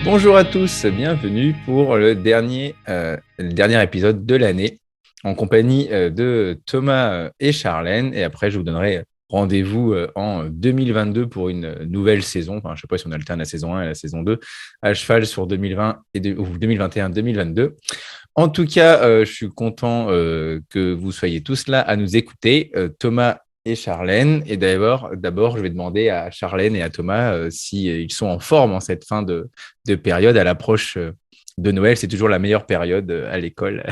Bonjour à tous, bienvenue pour le dernier épisode de l'année en compagnie de Thomas et Charlène. Et après, je vous donnerai rendez-vous en 2022 pour une nouvelle saison. Enfin, je ne sais pas si on alterne la saison 1 et la saison 2 à cheval sur 2020 ou 2021-2022. En tout cas, je suis content que vous soyez tous là à nous écouter, Thomas et Charlène. Et d'abord, je vais demander à Charlène et à Thomas s'ils sont en forme en cette fin de période à l'approche de Noël. C'est toujours la meilleure période à l'école.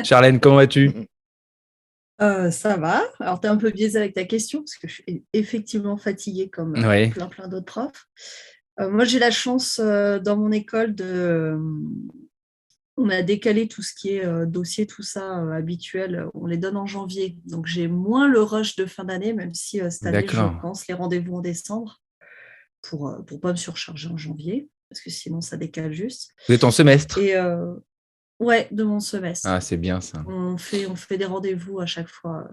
Charlène, comment vas-tu? Ça va. Alors, tu es un peu biaisé avec ta question parce que je suis effectivement fatiguée comme Oui, plein d'autres profs. Moi, j'ai la chance dans mon école on a décalé tout ce qui est dossier, tout ça habituel. On les donne en janvier. Donc, j'ai moins le rush de fin d'année, même si cette année, je d'accord. pense les rendez-vous en décembre pour pas me surcharger en janvier parce que sinon, ça décale juste. Vous êtes en semestre? Et ouais, de mon Ah, semestre. c'est bien ça. On fait des rendez-vous à chaque fois,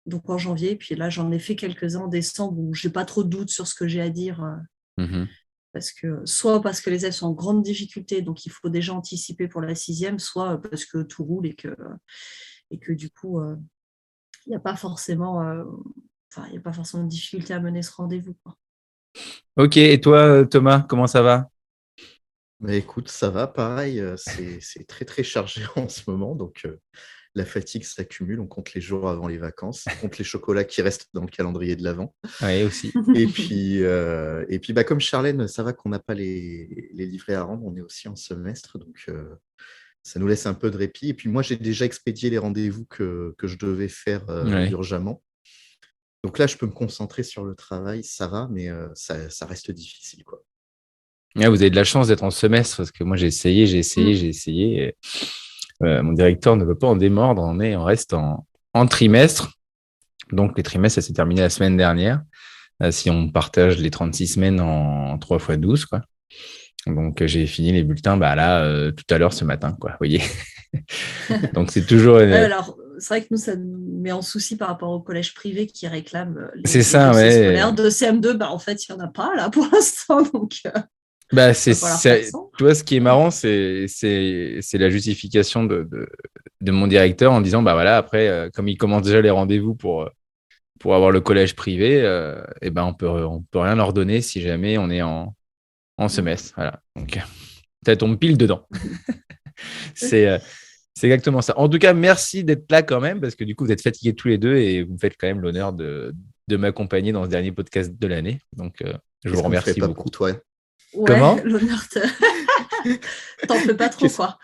donc en janvier. Puis là, j'en ai fait quelques-uns en décembre où j'ai pas trop de doutes sur ce que j'ai à dire, Mhm. soit parce que les élèves sont en grande difficulté, donc il faut déjà anticiper pour la sixième, soit parce que tout roule et que du coup, il n'y a pas forcément, il y a pas forcément de difficulté à mener ce rendez-vous, quoi. Ok, et toi, Thomas, comment ça va? Bah, écoute, ça va, pareil, c'est très très chargé en ce moment, donc la fatigue s'accumule, on compte les jours avant les vacances, on compte les chocolats qui restent dans le calendrier de l'Avent. Oui, aussi. Et puis bah, comme Charlène, ça va qu'on n'a pas les livrets à rendre, on est aussi en semestre, donc ça nous laisse un peu de répit. Et puis moi, j'ai déjà expédié les rendez-vous que je devais faire Ouais. urgemment. Donc là, je peux me concentrer sur le travail, ça va, mais ça reste difficile, quoi. Ouais, vous avez de la chance d'être en semestre parce que moi, Mm. j'ai essayé. Mon directeur ne veut pas en démordre. On reste en trimestre. Donc, les trimestres, ça s'est terminé la semaine dernière. Si on partage les 36 semaines en 3 fois 12, quoi. Donc, j'ai fini les bulletins bah, là, tout à l'heure ce matin, quoi. Vous voyez. Donc, c'est toujours Ouais, une... alors, c'est vrai que nous, ça nous met en souci par rapport au collège privé qui réclame C'est les ça, dossiers scolaires ouais. de CM2. Bah, en fait, il n'y en a pas là pour l'instant, donc Bah, il va falloir faire sans. tu vois, ce qui est marrant, c'est la justification de mon directeur en disant, bah voilà, après, comme il commence déjà les rendez-vous pour avoir le collège privé, et ben on peut rien leur donner si jamais on est en semestre. Voilà. Donc, ça tombe pile dedans. C'est euh, c'est exactement ça. En tout cas, merci d'être là quand même, parce que du coup, vous êtes fatigués tous les deux et vous me faites quand même l'honneur de m'accompagner dans ce dernier podcast de l'année. Donc, je vous Qu'est-ce qu'on ne ferait remercie pas pour beaucoup. toi? Ouais, Comment? l'honneur t'en fais pas trop, Qu'est-ce- quoi.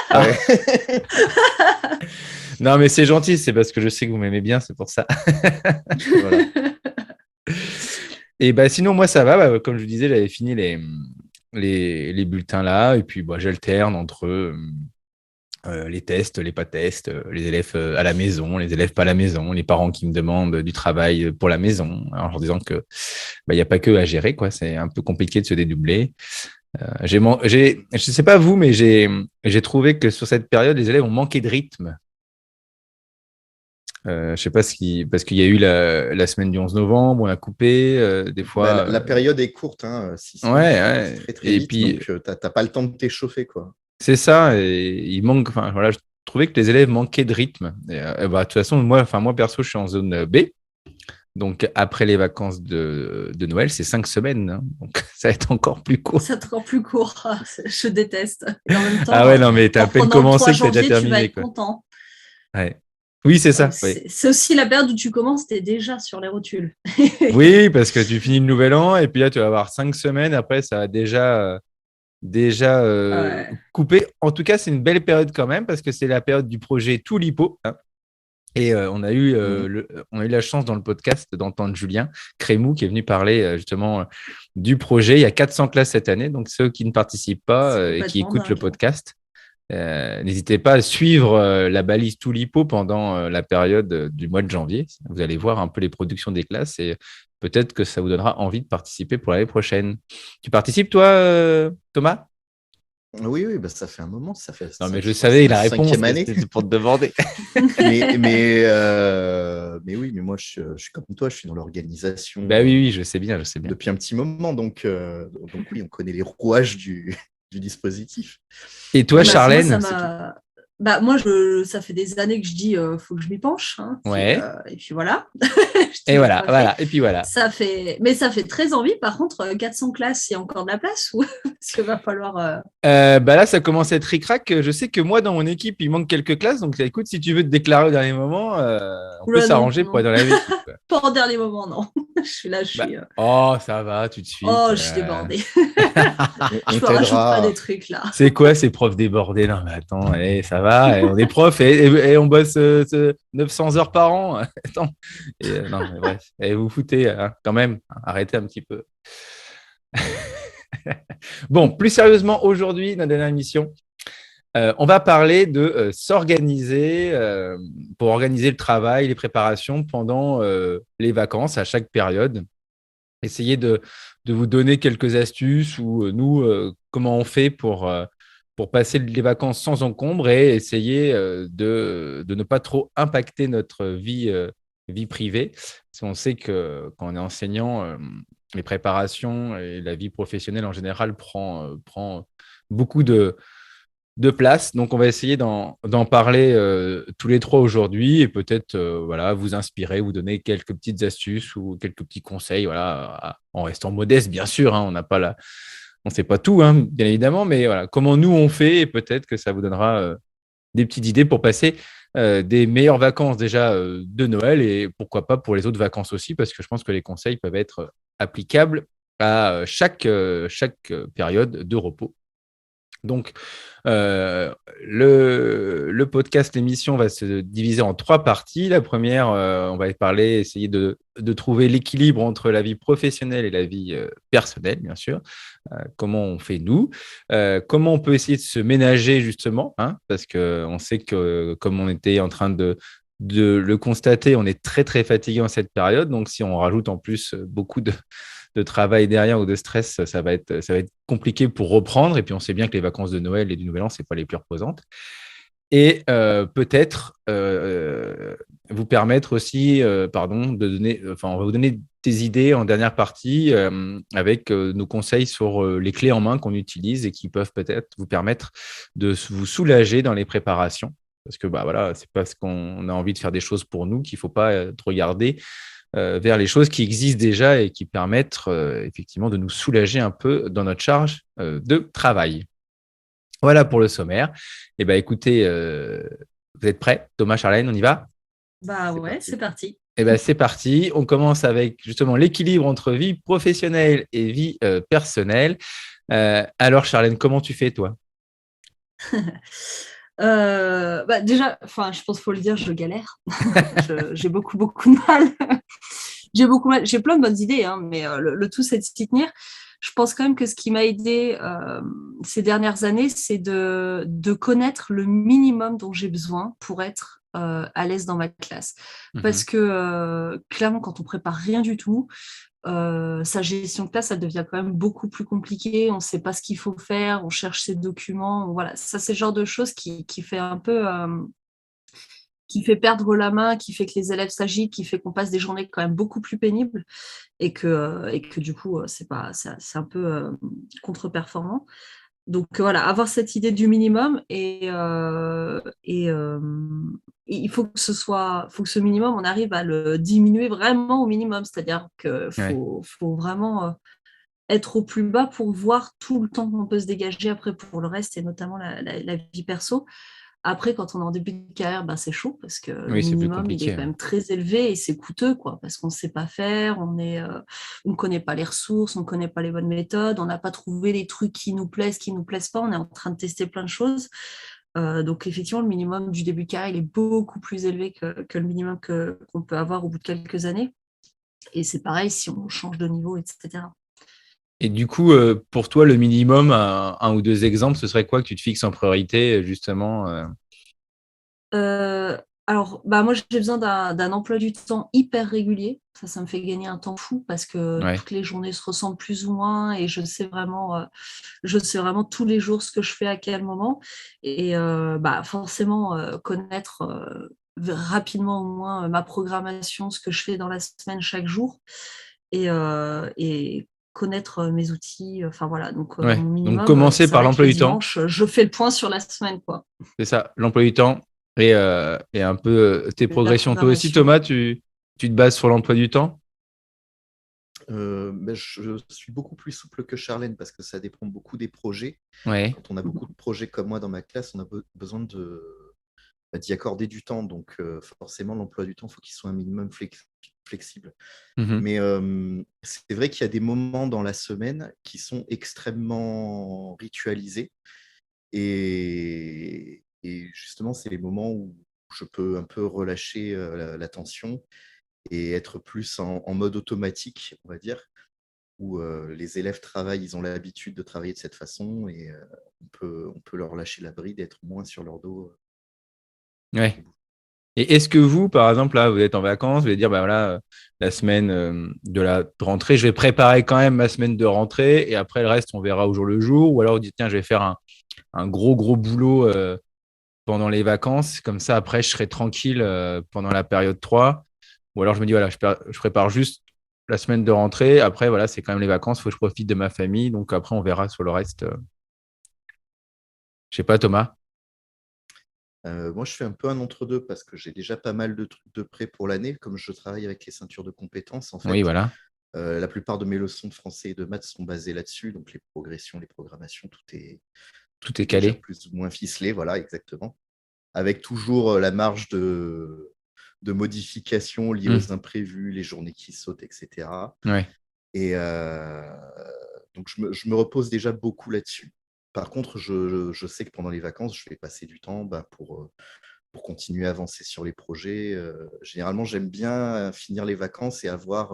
Ah, Ouais. non, mais c'est gentil, c'est parce que je sais que vous m'aimez bien, c'est pour ça. Voilà. Et bah, sinon, moi, ça va. Bah, comme je vous disais, j'avais fini les bulletins là. Et puis, bah, j'alterne entre les tests, les pas tests, les élèves à la maison, les élèves pas à la maison, les parents qui me demandent du travail pour la maison. Alors, en disant que bah, il n'y a pas que à gérer, quoi. C'est un peu compliqué de se dédoubler. Je sais pas vous, mais j'ai trouvé que sur cette période, les élèves ont manqué de rythme. Je sais pas parce qu'il y a eu la semaine du 11 novembre, on a coupé, des Bah, fois. la période est courte, hein, 6 semaines, Ouais, ça passe ouais. très très Et vite, puis, donc t'as pas le temps de t'échauffer, quoi. c'est ça, et il manque, enfin, voilà, je trouvais que les élèves manquaient de rythme. Bah, de toute façon, moi, perso, je suis en zone B. Donc, après les vacances de Noël, c'est 5 semaines, hein. Donc, ça va être encore plus court. C'est encore plus court. Ah, je déteste. Et en même Ah temps, ouais, non, mais t'as en à peine reprenant le 3 commencé que t'as déjà janvier, tu vas terminé, être quoi. content. Ouais. Oui, c'est Ouais, ça, oui. c'est aussi la période où tu commences, tu es déjà sur les rotules. Oui, parce que tu finis le nouvel an et puis là, tu vas avoir 5 semaines. Après, ça va déjà Ouais. coupé. En tout cas, c'est une belle période quand même parce que c'est la période du projet Tout Lipo, hein. Et Mhm. on a eu la chance dans le podcast d'entendre Julien Crémou qui est venu parler justement du projet. Il y a 400 classes cette année, donc ceux qui ne participent pas C'est et qui complètement écoutent le dingue. podcast, n'hésitez pas à suivre la balise Toulipo pendant la période du mois de janvier. Vous allez voir un peu les productions des classes et peut-être que ça vous donnera envie de participer pour l'année prochaine. Tu participes, toi, Thomas? Oui, oui, bah, ça fait un moment. Non, mais je Je crois que savais c'est la ma réponse, 5e mais année. c'était pour te demander. Mais oui, mais moi, je suis comme toi, je suis dans Bah l'organisation oui, oui, je sais bien, je sais bien. depuis un petit moment. Donc oui, on connaît les rouages du dispositif. Et toi, Ouais, bah, moi, ça Charlène? C'est tout. m'a. Bah, ça fait des années que je dis faut que je m'y penche. Hein. Ouais. Et puis voilà, je Et ne l'ai voilà, pas fait. voilà. Et puis voilà. Mais ça fait très envie. Par contre, 400 classes, il y a encore de la place ou parce qu'il va falloir. Bah là, ça commence à être ric-rac. Je sais que moi, dans mon équipe, il manque quelques classes. Donc, écoute, si tu veux te déclarer au dernier moment, on peut Oula, non, s'arranger pour être non. dans la même équipe, quoi. Pas en dernier moment, non. Je suis là, je Bah, suis. oh, ça va, tout de suite. Oh, je suis débordée. On Je me rajoute pas t'aidera. des trucs là. C'est quoi ces profs débordés? Non, mais attends, ça va. On est profs et on bosse 900 heures par an. Attends. Non, mais bref. Et vous foutez, hein, quand même. Arrêtez un petit peu. Bon, plus sérieusement, aujourd'hui, notre dernière émission, on va parler de s'organiser pour organiser le travail, les préparations pendant les vacances à chaque période. Essayer de vous donner quelques astuces ou nous, comment on fait pour passer les vacances sans encombre et essayer de ne pas trop impacter notre vie privée. Parce qu'on sait que quand on est enseignant, les préparations et la vie professionnelle en général prend beaucoup de place. Donc, on va essayer d'en parler tous les trois aujourd'hui et peut-être voilà, vous inspirer, vous donner quelques petites astuces ou quelques petits conseils, voilà, en restant modeste, bien sûr. Hein, on ne sait pas tout, hein, bien évidemment, mais voilà, comment nous on fait et peut-être que ça vous donnera des petites idées pour passer des meilleures vacances déjà de Noël et pourquoi pas pour les autres vacances aussi, parce que je pense que les conseils peuvent être applicables à chaque période de repos. Donc, le podcast, l'émission va se diviser en trois parties. La première, on va parler, essayer de trouver l'équilibre entre la vie professionnelle et la vie personnelle, bien sûr. Comment on fait nous, comment on peut essayer de se ménager justement, hein, parce qu'on sait que comme on était en train de le constater, on est très très fatigué en cette période. Donc, si on rajoute en plus beaucoup de travail derrière ou de stress, ça va être compliqué pour reprendre. Et puis, on sait bien que les vacances de Noël et du Nouvel An, ce n'est pas les plus reposantes. Et peut-être vous permettre aussi, de donner, enfin, on va vous donner des idées en dernière partie avec nos conseils sur les clés en main qu'on utilise et qui peuvent peut-être vous permettre de vous soulager dans les préparations. Parce que bah, voilà, c'est parce qu'on a envie de faire des choses pour nous qu'il ne faut pas regarder vers les choses qui existent déjà et qui permettent effectivement de nous soulager un peu dans notre charge de travail. Voilà pour le sommaire. Eh ben, écoutez, vous êtes prêts, Thomas, Charlène, on y va? Bah C'est ouais, parti. c'est parti. Eh ben, c'est parti. On commence avec justement l'équilibre entre vie professionnelle et vie personnelle. Alors, Charlène, comment tu fais, toi? Bah déjà, enfin, je pense qu'il faut le dire, je galère. J'ai beaucoup, beaucoup de mal. J'ai plein de bonnes idées, hein, mais le tout, c'est de s'y tenir. Je pense quand même que ce qui m'a aidé ces dernières années, c'est de connaître le minimum dont j'ai besoin pour être à l'aise dans ma classe. Parce Mhm. que clairement, quand on prépare rien du tout, sa gestion de classe, ça devient quand même beaucoup plus compliqué. On ne sait pas ce qu'il faut faire, on cherche ses documents. Voilà, ça, c'est le genre de choses qui fait un peu qui fait perdre la main, qui fait que les élèves s'agitent, qui fait qu'on passe des journées quand même beaucoup plus pénibles et que du coup, c'est un peu contre-performant. Donc voilà, avoir cette idée du minimum et il faut que ce minimum, on arrive à le diminuer vraiment au minimum, c'est-à-dire qu'il Ouais. faut vraiment être au plus bas pour voir tout le temps qu'on peut se dégager après pour le reste et notamment la vie perso. Après, quand on est en début de carrière, ben, c'est chaud parce que le Oui, c'est plus minimum, il est compliqué. quand Ouais. même très élevé et c'est coûteux, quoi, parce qu'on ne sait pas faire, on ne connaît pas les ressources, on ne connaît pas les bonnes méthodes, on n'a pas trouvé les trucs qui nous plaisent pas, on est en train de tester plein de choses. Donc, effectivement, le minimum du début de carrière, il est beaucoup plus élevé que le minimum qu'on peut avoir au bout de quelques années. Et c'est pareil si on change de niveau, etc. Et du coup, pour toi, le minimum, un ou deux exemples, ce serait quoi que tu te fixes en priorité, justement Alors, bah, moi, j'ai besoin d'un emploi du temps hyper régulier. Ça me fait gagner un temps fou parce que Ouais. toutes les journées se ressemblent plus ou moins et je sais vraiment tous les jours ce que je fais à quel moment. Et bah, forcément, connaître rapidement au moins ma programmation, ce que je fais dans la semaine chaque jour et connaître mes outils. Enfin voilà, donc Ouais. mon Donc, minimum, commencer c'est par vrai que l'emploi le du temps. dimanche, je fais le point sur la semaine, quoi, C'est ça, l'emploi du temps et un peu tes la progressions. Toi aussi, programmation. Thomas, tu te bases sur l'emploi du temps? Mais je suis beaucoup plus souple que Charlène parce que ça dépend beaucoup des projets. Ouais. Quand on a beaucoup de projets comme moi dans ma classe, on a besoin d'y accorder du temps. Donc, forcément, l'emploi du temps, il faut qu'il soit un minimum flexible. Mhm. Mais c'est vrai qu'il y a des moments dans la semaine qui sont extrêmement ritualisés. Et justement, c'est les moments où je peux un peu relâcher la tension et être plus en mode automatique, on va dire, où les élèves travaillent, ils ont l'habitude de travailler de cette façon et on peut leur lâcher la bride et être moins sur leur dos. Ouais. Et est-ce que vous, par exemple, là, vous êtes en vacances, vous allez dire, bah voilà, la semaine de la rentrée, je vais préparer quand même ma semaine de rentrée et après le reste, on verra au jour le jour. Ou alors, vous dites, tiens, je vais faire un gros, gros boulot pendant les vacances. Comme ça, après, je serai tranquille pendant la période 3. Ou alors, je me dis, voilà, je prépare juste la semaine de rentrée. Après, voilà, c'est quand même les vacances, il faut que je profite de ma famille. Donc, après, on verra sur le reste. Je sais pas, Thomas. Moi, je fais un peu un entre-deux parce que j'ai déjà pas mal de trucs de prêt pour l'année. Comme je travaille avec les ceintures de compétences, en Oui, fait, voilà. la plupart de mes leçons de français et de maths sont basées là-dessus. Donc, les progressions, les programmations, tout Tout est est déjà calé. plus ou moins ficelé. Voilà, exactement. Avec toujours la marge de modification liée Hmm. aux imprévus, les journées qui sautent, etc. Ouais. Et donc, je me repose déjà beaucoup là-dessus. Par contre, je sais que pendant les vacances, je vais passer du temps pour continuer à avancer sur les projets. Généralement, j'aime bien finir les vacances et avoir,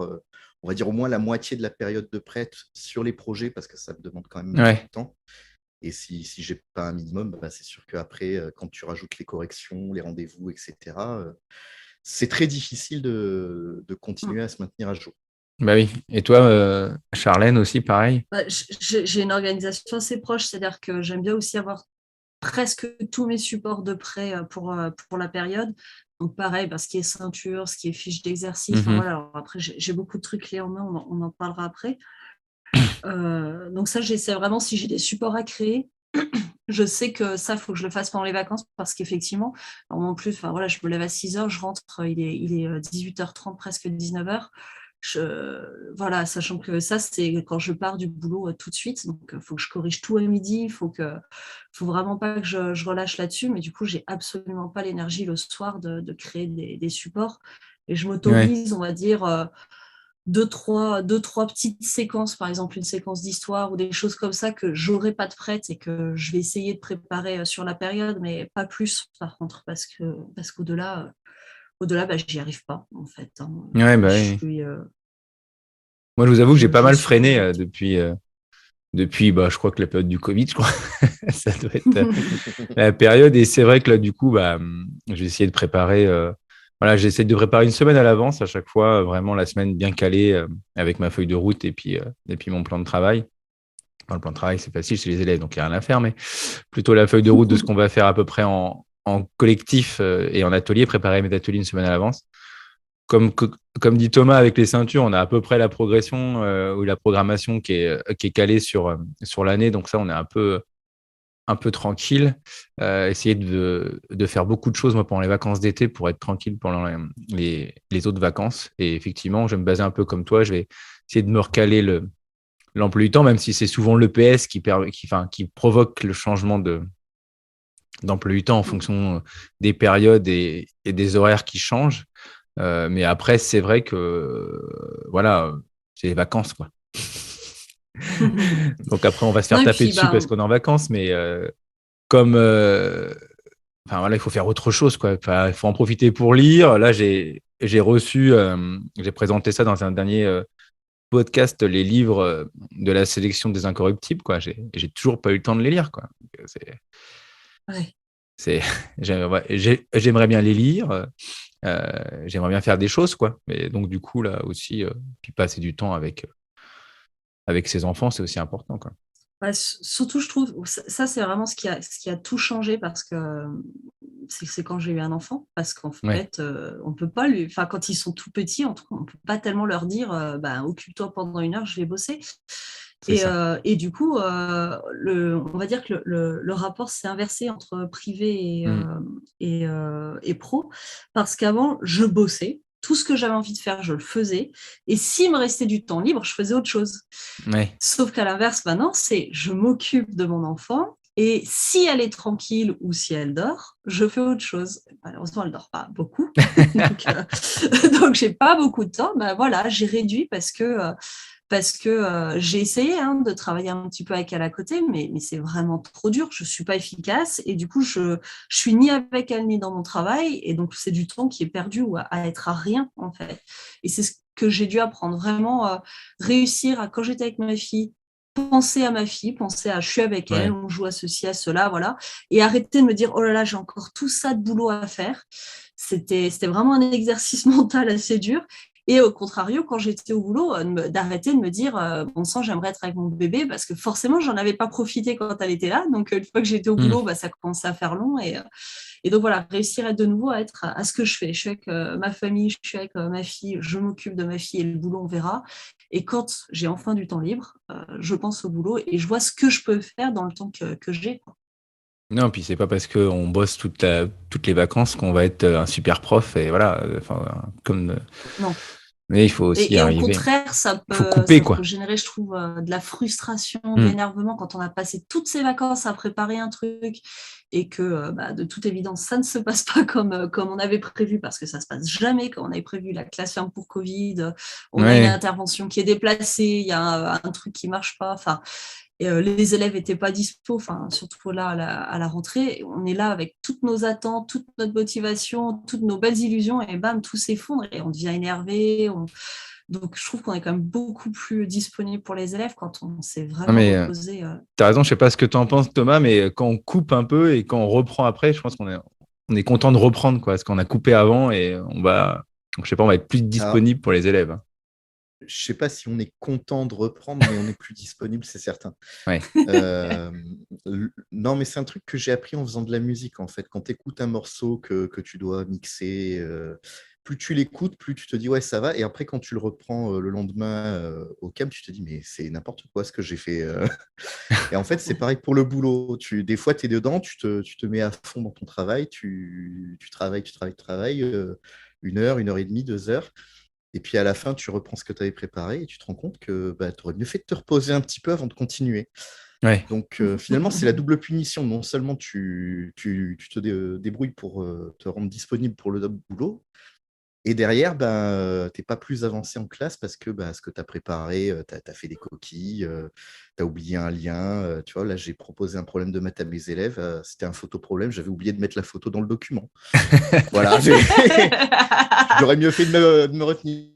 on va dire, au moins la moitié de la période de prête sur les projets parce que ça me demande quand même beaucoup Ouais. de temps. Et si je n'ai pas un minimum, bah, c'est sûr qu'après, quand tu rajoutes les corrections, les rendez-vous, etc., c'est très difficile de Mm. continuer à se maintenir à jour. Bah oui. Et toi, Charlène aussi, pareil? Bah, j'ai une organisation assez proche, c'est-à-dire que j'aime bien aussi avoir presque tous mes supports de prêt pour la période. Donc pareil, bah, ce qui est ceinture, ce qui est fiche d'exercice, enfin Mhm. voilà. Alors après, j'ai beaucoup de trucs clés en main, on en parlera après. Donc ça, j'essaie vraiment, si j'ai des supports à créer, je sais que ça, il faut que je le fasse pendant les vacances parce qu'effectivement, en plus, enfin, voilà, je me lève à 6h, je rentre, il est 18h30, presque 19h. Voilà, sachant que ça, c'est quand je pars du boulot tout de suite. Donc, il faut que je corrige tout à midi. Faut vraiment pas que je relâche là-dessus. Mais du coup, j'ai absolument pas l'énergie le soir de créer des supports. Et je Ouais. m'autorise, on va dire, deux, trois petites séquences, par exemple une séquence d'histoire ou des choses comme ça que j'aurai pas de prête et que je vais essayer de préparer sur la période, mais pas plus par contre, parce qu'au-delà, au-delà, bah, j'y arrive pas en fait. Hein. Ouais, bah Je oui. suis, Moi, je vous avoue que j'ai pas je mal suis freiné complètement. depuis bah, je crois que la période du Covid, je crois. Ça doit être la période. Et c'est vrai que là, du coup, bah, j'ai essayé de préparer. Voilà, j'essaie de préparer une semaine à l'avance à chaque fois, vraiment la semaine bien calée avec ma feuille de route et puis mon plan de travail. Enfin, le plan de travail, c'est facile chez les élèves, donc il n'y a rien à faire, mais plutôt la feuille de route de ce qu'on va faire à peu près en collectif et en atelier, préparer mes ateliers une semaine à l'avance. Comme, comme dit Thomas, avec les ceintures, on a à peu près la progression ou la programmation qui est calée sur l'année. Donc ça, on est un peu tranquille. Essayer de faire beaucoup de choses moi, pendant les vacances d'été pour être tranquille pendant les autres vacances. Et effectivement, je vais me baser un peu comme toi. Je vais essayer de me recaler l'emploi du temps, même si c'est souvent l'EPS qui provoque le changement d'emploi du temps en fonction des périodes et des horaires qui changent. Mais après, c'est vrai que voilà, c'est les vacances, quoi. Donc après, on va se faire Non, et taper puis dessus parce bah, qu'on est en vacances, mais comme enfin voilà, il faut faire autre chose, quoi. Enfin, il faut en profiter pour lire. Là, j'ai présenté ça dans un dernier podcast, les livres de la sélection des incorruptibles, quoi. J'ai toujours pas eu le temps de les lire, quoi. Donc, ouais. J'aimerais bien les lire, j'aimerais bien faire des choses, quoi. Mais donc, du coup, là aussi, puis passer du temps avec ses enfants, c'est aussi important, quoi. Bah, surtout, je trouve, ça c'est vraiment ce qui a tout changé parce que c'est quand j'ai eu un enfant, parce qu'en Ouais, fait, on peut pas enfin, quand ils sont tout petits, en tout cas, on peut pas tellement leur dire, bah, occupe-toi pendant 1 heure, je vais bosser. c'est ça. Et du coup, on va dire que le rapport s'est inversé entre privé Mm. et pro, parce qu'avant, je bossais. Tout ce que j'avais envie de faire, je le faisais. Et s'il me restait du temps libre, je faisais autre chose. Ouais. Sauf qu'à l'inverse, maintenant, c'est je m'occupe de mon enfant et si elle est tranquille ou si elle dort, je fais autre chose. Malheureusement, elle ne dort pas beaucoup, donc, donc j'ai pas beaucoup de temps. Ben voilà, j'ai réduit parce que j'ai essayé de travailler un petit peu avec elle à côté, mais c'est vraiment trop dur. Je ne suis pas efficace et du coup, je suis ni avec elle ni dans mon travail et donc c'est du temps qui est perdu ou à être à rien en fait. Et c'est ce que j'ai dû apprendre vraiment, réussir à, quand j'étais avec ma fille, penser à ma fille, penser à je suis avec elle, Ouais. on joue à ceci, à cela, voilà, et arrêter de me dire oh là là, j'ai encore tout ça de boulot à faire. C'était vraiment un exercice mental assez dur. Et au contrario, quand j'étais au boulot, d'arrêter de me dire bon sang, j'aimerais être avec mon bébé parce que forcément, j'en avais pas profité quand elle était là. Donc, une fois que j'étais au Mm. boulot, bah, ça commençait à faire long. Et donc, voilà, réussir à de nouveau à être à ce que je fais. Je suis avec ma famille, je suis avec ma fille, je m'occupe de ma fille et le boulot, on verra. Et quand j'ai enfin du temps libre, je pense au boulot et je vois ce que je peux faire dans le temps que j'ai, quoi. Non, puis c'est pas parce qu'on bosse toutes les vacances qu'on va être un super prof et voilà. Enfin, Non. mais il faut aussi Et au arriver. contraire, Il faut couper, ça quoi. peut générer, je trouve, de la frustration, de Mm. l'énervement quand on a passé toutes ses vacances à préparer un truc et que, bah, de toute évidence, ça ne se passe pas comme on avait prévu parce que ça se passe jamais comme on avait prévu. La classe ferme pour Covid, on a une Ouais. intervention qui est déplacée, il y a un truc qui marche pas. Enfin, et, les élèves n'étaient pas dispo, enfin, surtout là à la rentrée. On est là avec toutes nos attentes, toute notre motivation, toutes nos belles illusions, et bam, tout s'effondre et on devient énervé. Donc, je trouve qu'on est quand même beaucoup plus disponible pour les élèves quand on s'est Non, vraiment mais reposé. t'as raison, je sais pas ce que tu en penses, Thomas, mais quand on coupe un peu et quand on reprend après, je pense qu'on est content de reprendre, quoi, parce qu'on a coupé avant et je sais pas, on va être plus Alors, disponible pour les élèves, hein. je sais pas si on est content de reprendre, mais on est plus disponible, c'est certain. Ouais. Euh, non, mais c'est un truc que j'ai appris en faisant de la musique, en fait. Quand tu écoutes un morceau que tu dois mixer, plus tu l'écoutes, plus tu te dis, ouais, ça va. Et après, quand tu le reprends le lendemain au cam, tu te dis, mais c'est n'importe quoi ce que j'ai fait. Et en fait, c'est pareil pour le boulot. Des fois, tu es dedans, tu te mets à fond dans ton travail, tu travailles, 1 heure et demie, 2 heures. Et puis à la fin, tu reprends ce que tu avais préparé et tu te rends compte que bah, tu aurais mieux fait de te reposer un petit peu avant de continuer. Ouais. Donc finalement, c'est la double punition. Non seulement tu te débrouilles pour te rendre disponible pour le boulot, et derrière, ben, tu n'es pas plus avancé en classe parce que bah, ce que tu as préparé, tu as fait des coquilles, tu as oublié un lien. Tu vois, là, j'ai proposé un problème de maths à mes élèves. C'était un photo-problème. J'avais oublié de mettre la photo dans le document. Voilà, j'aurais mieux fait de me retenir,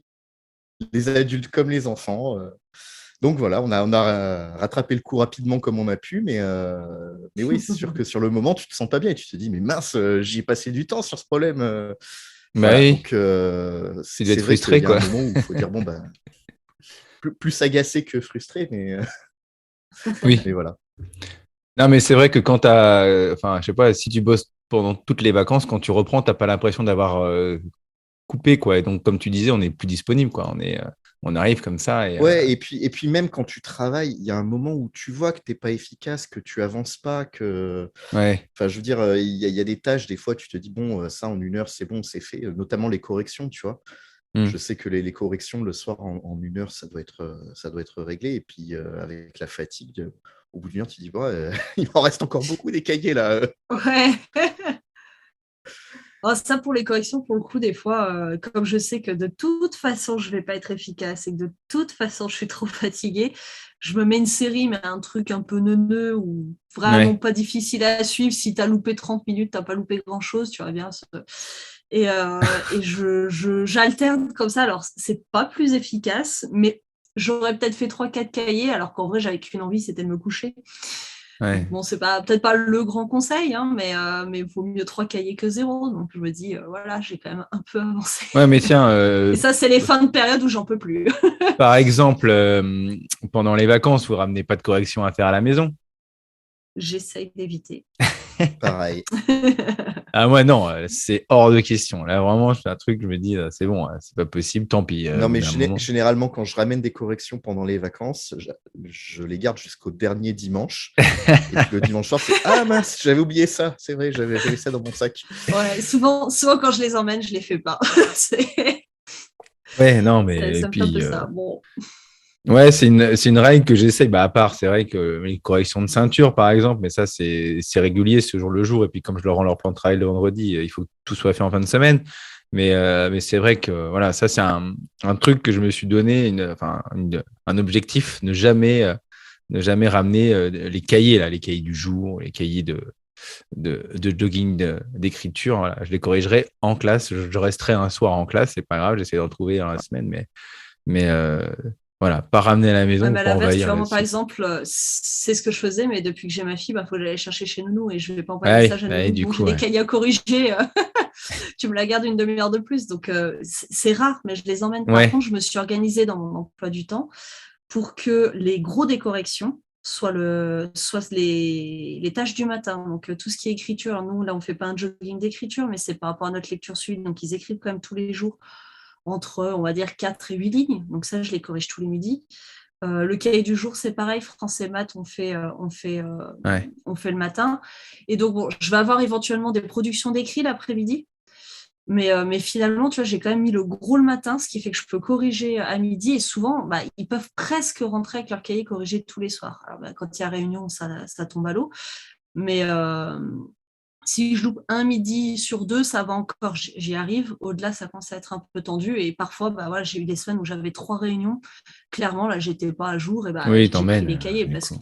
les adultes comme les enfants. Donc voilà, on a rattrapé le coup rapidement comme on a pu, mais oui, c'est sûr que sur le moment, tu te sens pas bien et tu te dis, mais mince, j'y ai passé du temps sur ce problème. Bah Voilà, oui, donc tu dois c'est être vrai qu'il frustré, y a un quoi. moment où il faut dire, bon, ben, plus agacé que frustré, Oui. mais voilà. Non, mais c'est vrai que quand enfin, je sais pas, si tu bosses pendant toutes les vacances, quand tu reprends, t'as pas l'impression d'avoir coupé, quoi. Et donc, comme tu disais, on est plus disponible, quoi. On arrive comme ça Ouais, et puis même quand tu travailles, il y a un moment où tu vois que tu n'es pas efficace, que tu avances pas, que. ouais. Enfin, je veux dire, il y a des tâches, des fois, tu te dis, bon, ça, en 1 heure, c'est bon, c'est fait, notamment les corrections, tu vois. Hmm. Je sais que les corrections, le soir, en 1 heure, ça doit être réglé. Et puis, avec la fatigue, au bout d'1 heure, tu te dis, bon, il en reste encore beaucoup des cahiers, là. Ouais. Oh, ça, pour les corrections, pour le coup, des fois, comme je sais que de toute façon, je ne vais pas être efficace et que de toute façon, je suis trop fatiguée, je me mets une série, mais un truc un peu neuneux ou vraiment Ouais. pas difficile à suivre. Si tu as loupé 30 minutes, tu n'as pas loupé grand-chose, tu vois bien. Et j'alterne comme ça. Alors, c'est pas plus efficace, mais j'aurais peut-être fait 3-4 cahiers, alors qu'en vrai, j'avais qu'une envie, c'était de me coucher. Ouais. Donc, bon, c'est peut-être pas le grand conseil, hein, mais il vaut mieux 3 cahiers que 0. Donc, je me dis, voilà, j'ai quand même un peu avancé. Ouais, mais tiens, Et ça, c'est les fins de période où j'en peux plus. par exemple, pendant les vacances, vous ramenez pas de correction à faire à la maison? J'essaye d'éviter. Pareil. Ah ouais, non, c'est hors de question. Là, vraiment, c'est un truc, je me dis, c'est bon, c'est pas possible, tant pis, Non, au bout mais d'un moment. généralement, quand je ramène des corrections pendant les vacances, je les garde jusqu'au dernier dimanche. Et puis le dimanche soir, c'est ah mince, j'avais oublié ça. C'est vrai, j'avais ça dans mon sac. Ouais, souvent, quand je les emmène, je les fais pas. Ouais, non, mais et Ça me fait un peu puis, ça. Bon, ouais, c'est une règle que j'essaye. Bah, à part, c'est vrai que les corrections de ceinture, par exemple, mais ça, c'est régulier, ce jour le jour. Et puis, comme je leur rends leur plan de travail le vendredi, il faut que tout soit fait en fin de semaine. Mais c'est vrai que voilà, ça, c'est un truc que je me suis donné, un objectif, ne jamais ramener les cahiers, là, les cahiers du jour, les cahiers de jogging, d'écriture. Voilà. Je les corrigerai en classe. Je resterai un soir en classe, c'est pas grave, j'essaie de retrouver dans la semaine, mais voilà, pas ramener à la maison ouais, ou mais à pas l'inverse, tu envahir vois, moi, par là-dessus. exemple, c'est ce que je faisais, mais depuis que j'ai ma fille, il faut que j'aille chercher chez Nounou et je vais pas envoyer un Ah oui, message à bah oui, Nounou. du Bon, coup, j'ai des ouais. cahiers à corriger. Tu me la gardes une demi-heure de plus. Donc, c'est rare, mais je les emmène. Par Ouais, contre, je me suis organisée dans mon emploi du temps pour que les gros des corrections soient les tâches du matin. Donc, tout ce qui est écriture, nous, là, on ne fait pas un jogging d'écriture, mais c'est par rapport à notre lecture suivie. Donc, ils écrivent quand même tous les jours entre, on va dire, 4 et 8 lignes. Donc, ça, je les corrige tous les midis. Le cahier du jour, c'est pareil, français maths, ouais. on fait le matin. Et donc, bon, je vais avoir éventuellement des productions d'écrits l'après-midi. Mais finalement, tu vois, j'ai quand même mis le gros le matin, ce qui fait que je peux corriger à midi. Et souvent, bah, ils peuvent presque rentrer avec leur cahier corrigé tous les soirs. Alors, bah, quand il y a réunion, ça tombe à l'eau. Mais si je loupe un midi sur 2, ça va encore, j'y arrive. Au-delà, ça commence à être un peu tendu. Et parfois, bah, voilà, j'ai eu des semaines où j'avais 3 réunions. Clairement, là, j'étais pas à jour. Et bah, Oui, j'ai pris t'emmènes, les cahiers du coup,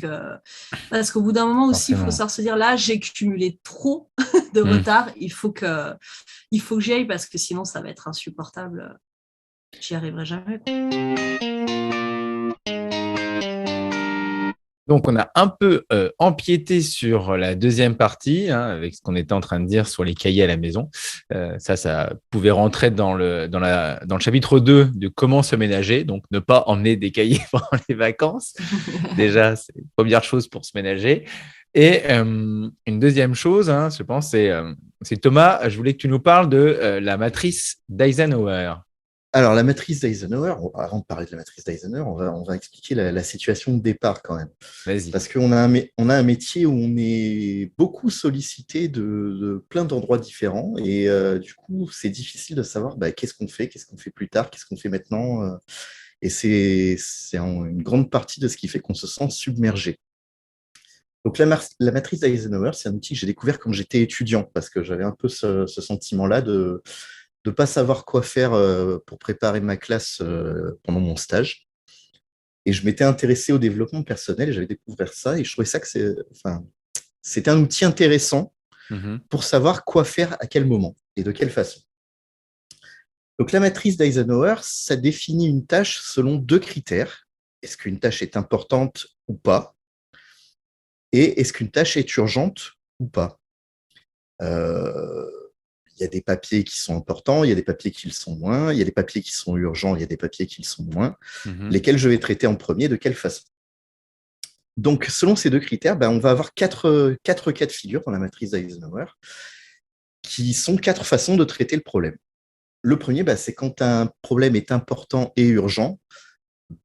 parce qu'au bout d'un moment aussi, il faut forcément. savoir se dire, là, j'ai cumulé trop de Hmm. retard. Il faut que j'y aille parce que sinon, ça va être insupportable. J'y arriverai jamais. Donc, on a un peu empiété sur la deuxième partie, hein, avec ce qu'on était en train de dire sur les cahiers à la maison. Ça pouvait rentrer dans le chapitre 2 de comment se ménager. Donc, ne pas emmener des cahiers pendant les vacances. Déjà, c'est la première chose pour se ménager. Et une deuxième chose, hein, je pense, c'est Thomas, je voulais que tu nous parles de la matrice d'Eisenhower. Alors, la matrice d'Eisenhower, avant de parler de la matrice d'Eisenhower, on va expliquer la situation de départ quand même. Vas-y. Parce qu'on a on a un métier où on est beaucoup sollicité de plein d'endroits différents. Et du coup, c'est difficile de savoir bah, qu'est-ce qu'on fait plus tard, qu'est-ce qu'on fait maintenant. Et c'est une grande partie de ce qui fait qu'on se sent submergé. Donc, la matrice d'Eisenhower, c'est un outil que j'ai découvert quand j'étais étudiant, parce que j'avais un peu ce sentiment-là de ne pas savoir quoi faire pour préparer ma classe pendant mon stage. Et je m'étais intéressé au développement personnel et j'avais découvert ça. Et je trouvais ça que c'était un outil intéressant Mhm. pour savoir quoi faire à quel moment et de quelle façon. Donc, la matrice d'Eisenhower, ça définit une tâche selon 2 critères. Est-ce qu'une tâche est importante ou pas? Et est-ce qu'une tâche est urgente ou pas? Euh, il y a des papiers qui sont importants, il y a des papiers qui le sont moins, il y a des papiers qui sont urgents, il y a des papiers qui le sont moins. Mhm. Lesquels je vais traiter en premier, de quelle façon? Donc, selon ces 2 critères, ben, on va avoir quatre cas de figure dans la matrice d'Eisenhower qui sont 4 façons de traiter le problème. Le premier, ben, c'est quand un problème est important et urgent,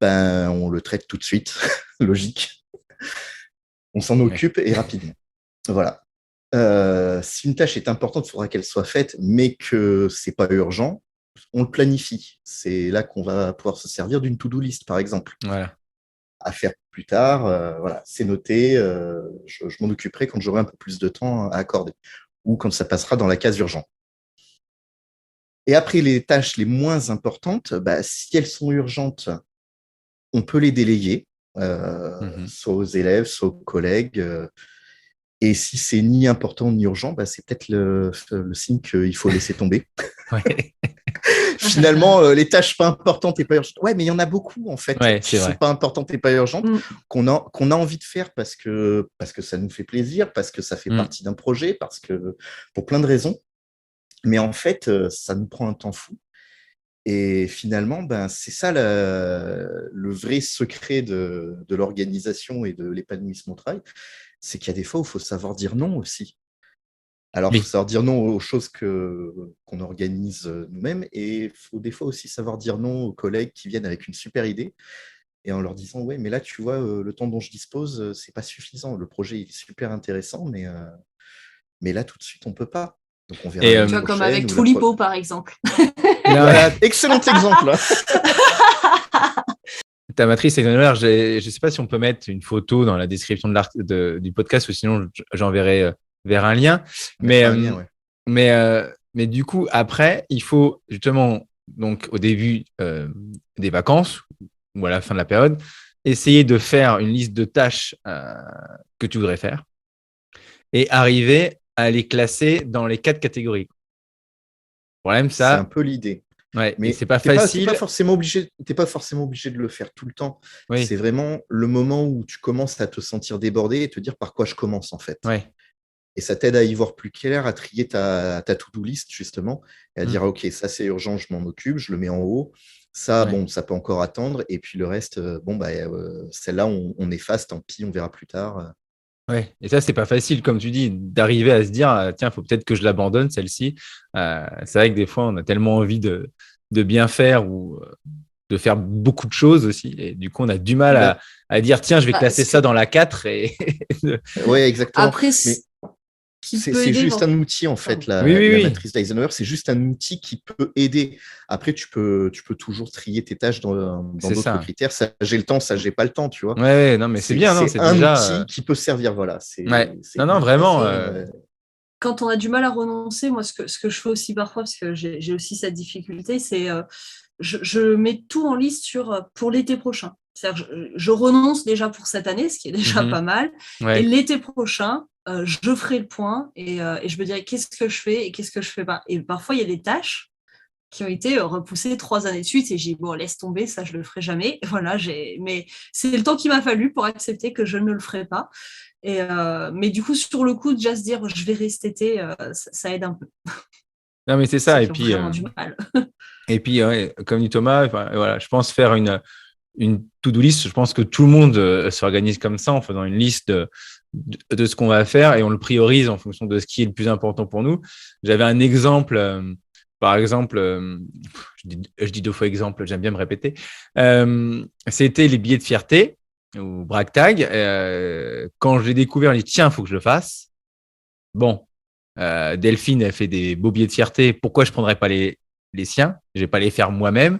ben, on le traite tout de suite, logique. On s'en Ouais. occupe et rapidement. Voilà. Si une tâche est importante, il faudra qu'elle soit faite, mais que c'est pas urgent, on le planifie. C'est là qu'on va pouvoir se servir d'une to-do list, par exemple, Voilà. à faire plus tard. Voilà, c'est noté. Je m'en occuperai quand j'aurai un peu plus de temps à accorder ou quand ça passera dans la case urgent. Et après, les tâches les moins importantes, bah, si elles sont urgentes, on peut les déléguer, Mhm. soit aux élèves, soit aux collègues. Et si c'est ni important ni urgent, bah, c'est peut-être le signe qu'il faut laisser tomber. Ouais, Finalement, les tâches pas importantes et pas urgentes. Ouais, mais il y en a beaucoup, en fait, ouais, qui c'est sont vrai. pas importantes et pas urgentes, Mm. qu'on a envie de faire parce que ça nous fait plaisir, parce que ça fait Mm. partie d'un projet, pour plein de raisons. Mais en fait, ça nous prend un temps fou. Et finalement, ben, c'est ça le vrai secret de l'organisation et de l'épanouissement au travail, c'est qu'il y a des fois où il faut savoir dire non aussi. Alors, il faut Oui. savoir dire non aux choses qu'on organise nous-mêmes et il faut des fois aussi savoir dire non aux collègues qui viennent avec une super idée et en leur disant, ouais, mais là, tu vois, le temps dont je dispose, c'est pas suffisant. Le projet il est super intéressant, mais là, tout de suite, on peut pas. Donc, on verra Et l'année Tu vois, comme prochaine avec ou Troulipo, par exemple. non, Voilà, excellent exemple. ta matrice Eisenhower, je ne sais pas si on peut mettre une photo dans la description du podcast ou sinon j'enverrai vers un lien. On Mais, mettra un lien, ouais. mais du coup, après, il faut justement, donc au début des vacances ou à la fin de la période, essayer de faire une liste de tâches que tu voudrais faire et arriver à les classer dans les 4 catégories. Le problème, C'est un ça, peu l'idée. ouais, et Mais c'est pas t'es pas facile. forcément obligé, t'es pas forcément obligé de le faire tout le temps. Oui, C'est vraiment le moment où tu commences à te sentir débordé et te dire par quoi je commence en fait. ouais. Et ça t'aide à y voir plus clair, à trier ta to-do list justement, et à dire Mm, ah, ok, ça c'est urgent, je m'en occupe, je le mets en haut. Ça, ouais. bon, ça peut encore attendre. Et puis le reste, bon, bah, celle-là, on efface, tant pis, on verra plus tard. Ouais, et ça, c'est pas facile, comme tu dis, d'arriver à se dire, tiens, il faut peut-être que je l'abandonne, celle-ci. C'est vrai que des fois, on a tellement envie de bien faire ou de faire beaucoup de choses aussi. Et du coup, on a du mal Bah, à dire, tiens, je vais Bah, classer ce ça que- dans la 4 et ouais, exactement. Après, Mais qui c'est peut aider juste un outil, en fait, Pardon. Oui, oui, la oui, matrice d'Eisenhower, c'est juste un outil qui peut aider. Après, tu peux toujours trier tes tâches dans c'est d'autres ça. critères. Ça, j'ai le temps, ça, j'ai pas le temps, tu vois. Ouais, ouais, non, mais c'est bien, non, C'est c'est un déjà. outil qui peut servir, voilà. Ouais, C'est non, non, hyper. vraiment. Et quand on a du mal à renoncer, moi, ce que je fais aussi parfois, parce que j'ai aussi cette difficulté, c'est je mets tout en liste pour l'été prochain. C'est-à-dire je renonce déjà pour cette année, ce qui est déjà Mhm, pas mal. Et ouais, l'été prochain, je ferai le point et je me dirai qu'est-ce que je fais et qu'est-ce que je fais pas. Et parfois, il y a des tâches qui ont été repoussées 3 années de suite et j'ai dit, bon, laisse tomber, ça, je le ferai jamais. Voilà, mais c'est le temps qu'il m'a fallu pour accepter que je ne le ferai pas. Mais du coup, sur le coup, déjà se dire, je vais rester été, ça aide un peu. non, mais c'est Ceux ça. qui ont vraiment du mal. Et puis ouais, comme dit Thomas, enfin, voilà, je pense faire une to-do list. Je pense que tout le monde s'organise comme ça en faisant une liste de ce qu'on va faire et on le priorise en fonction de ce qui est le plus important pour nous. J'avais un exemple, par exemple, je dis 2 fois exemple, j'aime bien me répéter. C'était les billets de fierté ou bragtag. Quand je l'ai découvert, j'ai dit tiens, il faut que je le fasse. Bon, Delphine, elle fait des beaux billets de fierté. Pourquoi je ne prendrais pas les siens? Je ne vais pas les faire moi-même.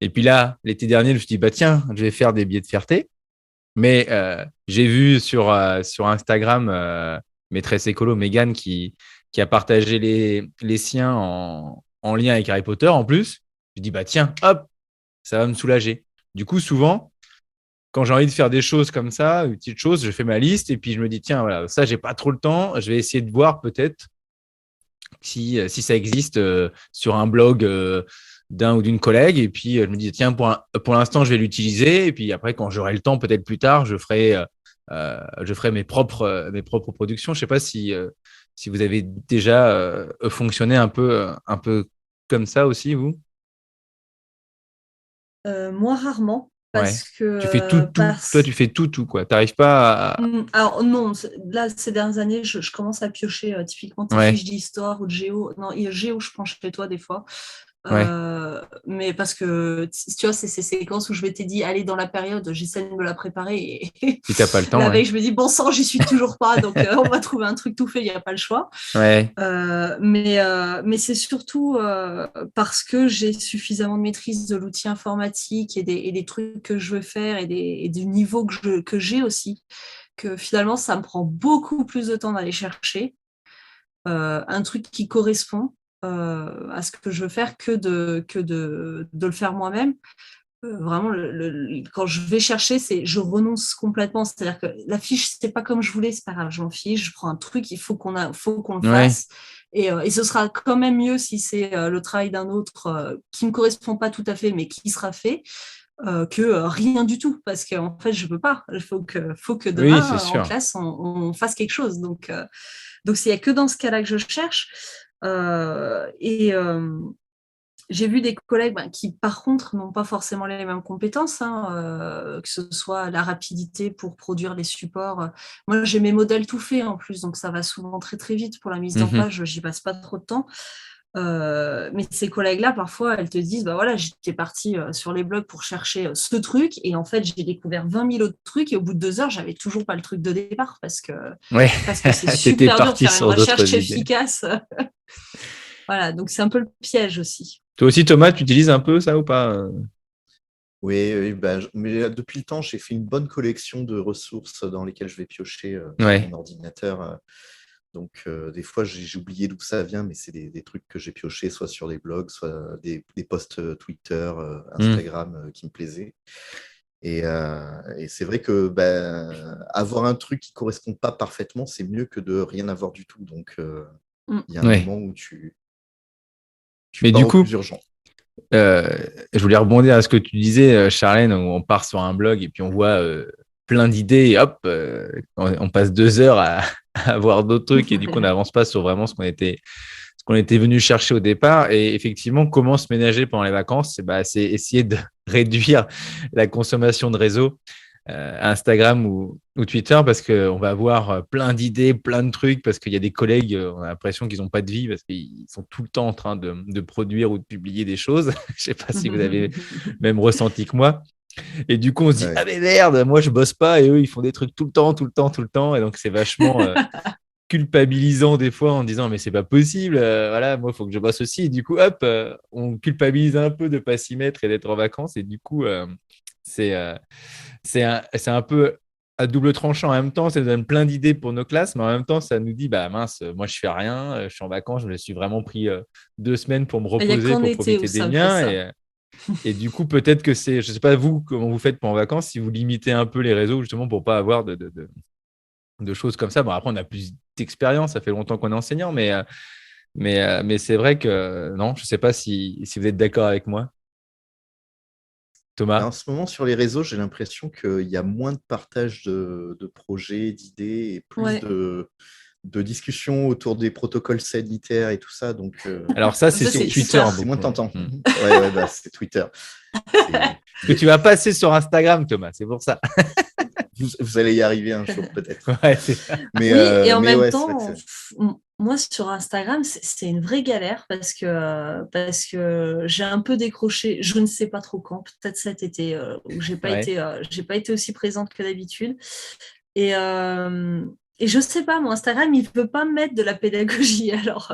Et puis là, l'été dernier, je me suis dit, bah tiens, je vais faire des billets de fierté. Mais j'ai vu sur Instagram maîtresse écolo Megan qui a partagé les siens en lien avec Harry Potter en plus. Je dis, bah tiens, hop, ça va me soulager. Du coup, souvent, quand j'ai envie de faire des choses comme ça, une petite chose, je fais ma liste et puis je me dis, tiens, voilà, ça, j'ai pas trop le temps. Je vais essayer de voir peut-être si ça existe sur un blog d'un ou d'une collègue. Et puis, je me dis, tiens, pour l'instant, je vais l'utiliser. Et puis après, quand j'aurai le temps, peut-être plus tard, je ferai mes propres productions. Je ne sais pas si vous avez déjà fonctionné un peu comme ça aussi, vous. Moi, rarement, Ouais. parce que Tu fais tout. Toi, tu fais tout, quoi. Tu n'arrives pas à. Alors non, là, ces dernières années, je commence à piocher typiquement tes Ouais, fiches d'histoire ou de géo. Non, géo, je prends chez toi des fois. ouais. Mais parce que, tu vois, c'est ces séquences où je m'étais dit, allez, dans la période, j'essaie de me la préparer. Et Si tu n'as pas le temps, la ouais. veille, je me dis, bon sang, j'y suis toujours pas. Donc, on va trouver un truc tout fait, il n'y a pas le choix. Ouais. Mais c'est surtout parce que j'ai suffisamment de maîtrise de l'outil informatique et des trucs que je veux faire et du niveau que j'ai aussi, que finalement, ça me prend beaucoup plus de temps d'aller chercher un truc qui correspond à ce que je veux faire que de le faire moi-même. vraiment, quand je vais chercher, je renonce complètement. C'est-à-dire que la fiche, c'est pas comme je voulais, c'est pas grave, je m'en fiche. Je prends un truc, il faut qu'on le Ouais. fasse. Et ce sera quand même mieux si c'est le travail d'un autre qui ne me correspond pas tout à fait, mais qui sera fait, que rien du tout. Parce qu'en fait, je peux pas. Il faut que Oui, c'est demain, en sûr. classe, on fasse quelque chose. Donc, il n'y a que dans ce cas-là que je cherche. J'ai vu des collègues qui, par contre, n'ont pas forcément les mêmes compétences, que ce soit la rapidité pour produire les supports. Moi, j'ai mes modèles tout faits en plus, donc ça va souvent très très vite pour la mise en Mhm. page. J'y passe pas trop de temps. Mais ces collègues-là, parfois, elles te disent, bah voilà, j'étais partie sur les blogs pour chercher ce truc, et en fait, j'ai découvert 20 000 autres trucs, et au bout de 2 heures, j'avais toujours pas le truc de départ, parce que Ouais, c'est t'étais super dur de parti faire une sur d'autres recherche idées. efficace. Voilà, donc c'est un peu le piège aussi. Toi aussi, Thomas, tu utilises un peu ça ou pas? Oui, mais depuis le temps, j'ai fait une bonne collection de ressources dans lesquelles je vais piocher sur Ouais. mon ordinateur. Donc, des fois, j'ai oublié d'où ça vient, mais c'est des trucs que j'ai piochés, soit sur des blogs, soit des posts Twitter, Mm. Instagram qui me plaisaient. Et c'est vrai que avoir un truc qui ne correspond pas parfaitement, c'est mieux que de rien avoir du tout. Donc, Mm. il y a un Ouais. moment où tu Mais du pars au coup, plus urgent. Euh, je voulais rebondir à ce que tu disais, Charlène, où on part sur un blog et puis on voit plein d'idées et hop, on passe 2 heures à voir d'autres trucs et du coup on n'avance pas sur vraiment ce qu'on était venu chercher au départ. Et effectivement, comment se ménager pendant les vacances, c'est essayer de réduire la consommation de réseau. Instagram ou Twitter parce qu'on va avoir plein d'idées, plein de trucs, parce qu'il y a des collègues, on a l'impression qu'ils n'ont pas de vie parce qu'ils sont tout le temps en train de produire ou de publier des choses. Je ne sais pas si vous avez même ressenti que moi. Et du coup, on se dit, ah Ouais. mais merde, moi je bosse pas et eux, ils font des trucs tout le temps, tout le temps, tout le temps. Et donc, c'est vachement culpabilisant des fois en disant, mais c'est pas possible, voilà, moi, il faut que je bosse aussi. Et du coup, hop, on culpabilise un peu de pas s'y mettre et d'être en vacances. Et du coup, c'est c'est un peu à double tranchant. En même temps, ça nous donne plein d'idées pour nos classes, mais en même temps, ça nous dit, bah mince, moi je fais rien, je suis en vacances, je me suis vraiment pris 2 semaines pour me Il n'y a reposer, qu'en pour été où profiter des ça me fait miens. ça. Et du coup, peut-être que je sais pas vous, comment vous faites pendant vacances, si vous limitez un peu les réseaux justement pour pas avoir de choses comme ça. Bon, après, on a plus d'expérience, ça fait longtemps qu'on est enseignant, mais c'est vrai que non, je sais pas si vous êtes d'accord avec moi, En Thomas. ce moment, sur les réseaux, j'ai l'impression qu'il y a moins de partage de projets, d'idées et plus Ouais. de discussions autour des protocoles sanitaires et tout ça. Donc, Alors ça, c'est Ça, sur c'est Twitter Twitter. c'est moins beaucoup. tentant. Hmm. Ouais, c'est Twitter. C'est- Parce que tu vas passer sur Instagram, Thomas, c'est pour ça. vous allez y arriver un jour, peut-être. Ouais, c'est ça. Oui, et en Mais même ouais, c'est vrai que temps, c'est. moi sur Instagram, c'est une vraie galère parce que j'ai un peu décroché, je ne sais pas trop quand, peut-être cet été, où Ouais. j'ai pas été aussi présente que d'habitude. Et, euh, et je sais pas, mon Instagram, il veut pas me mettre de la pédagogie. Alors,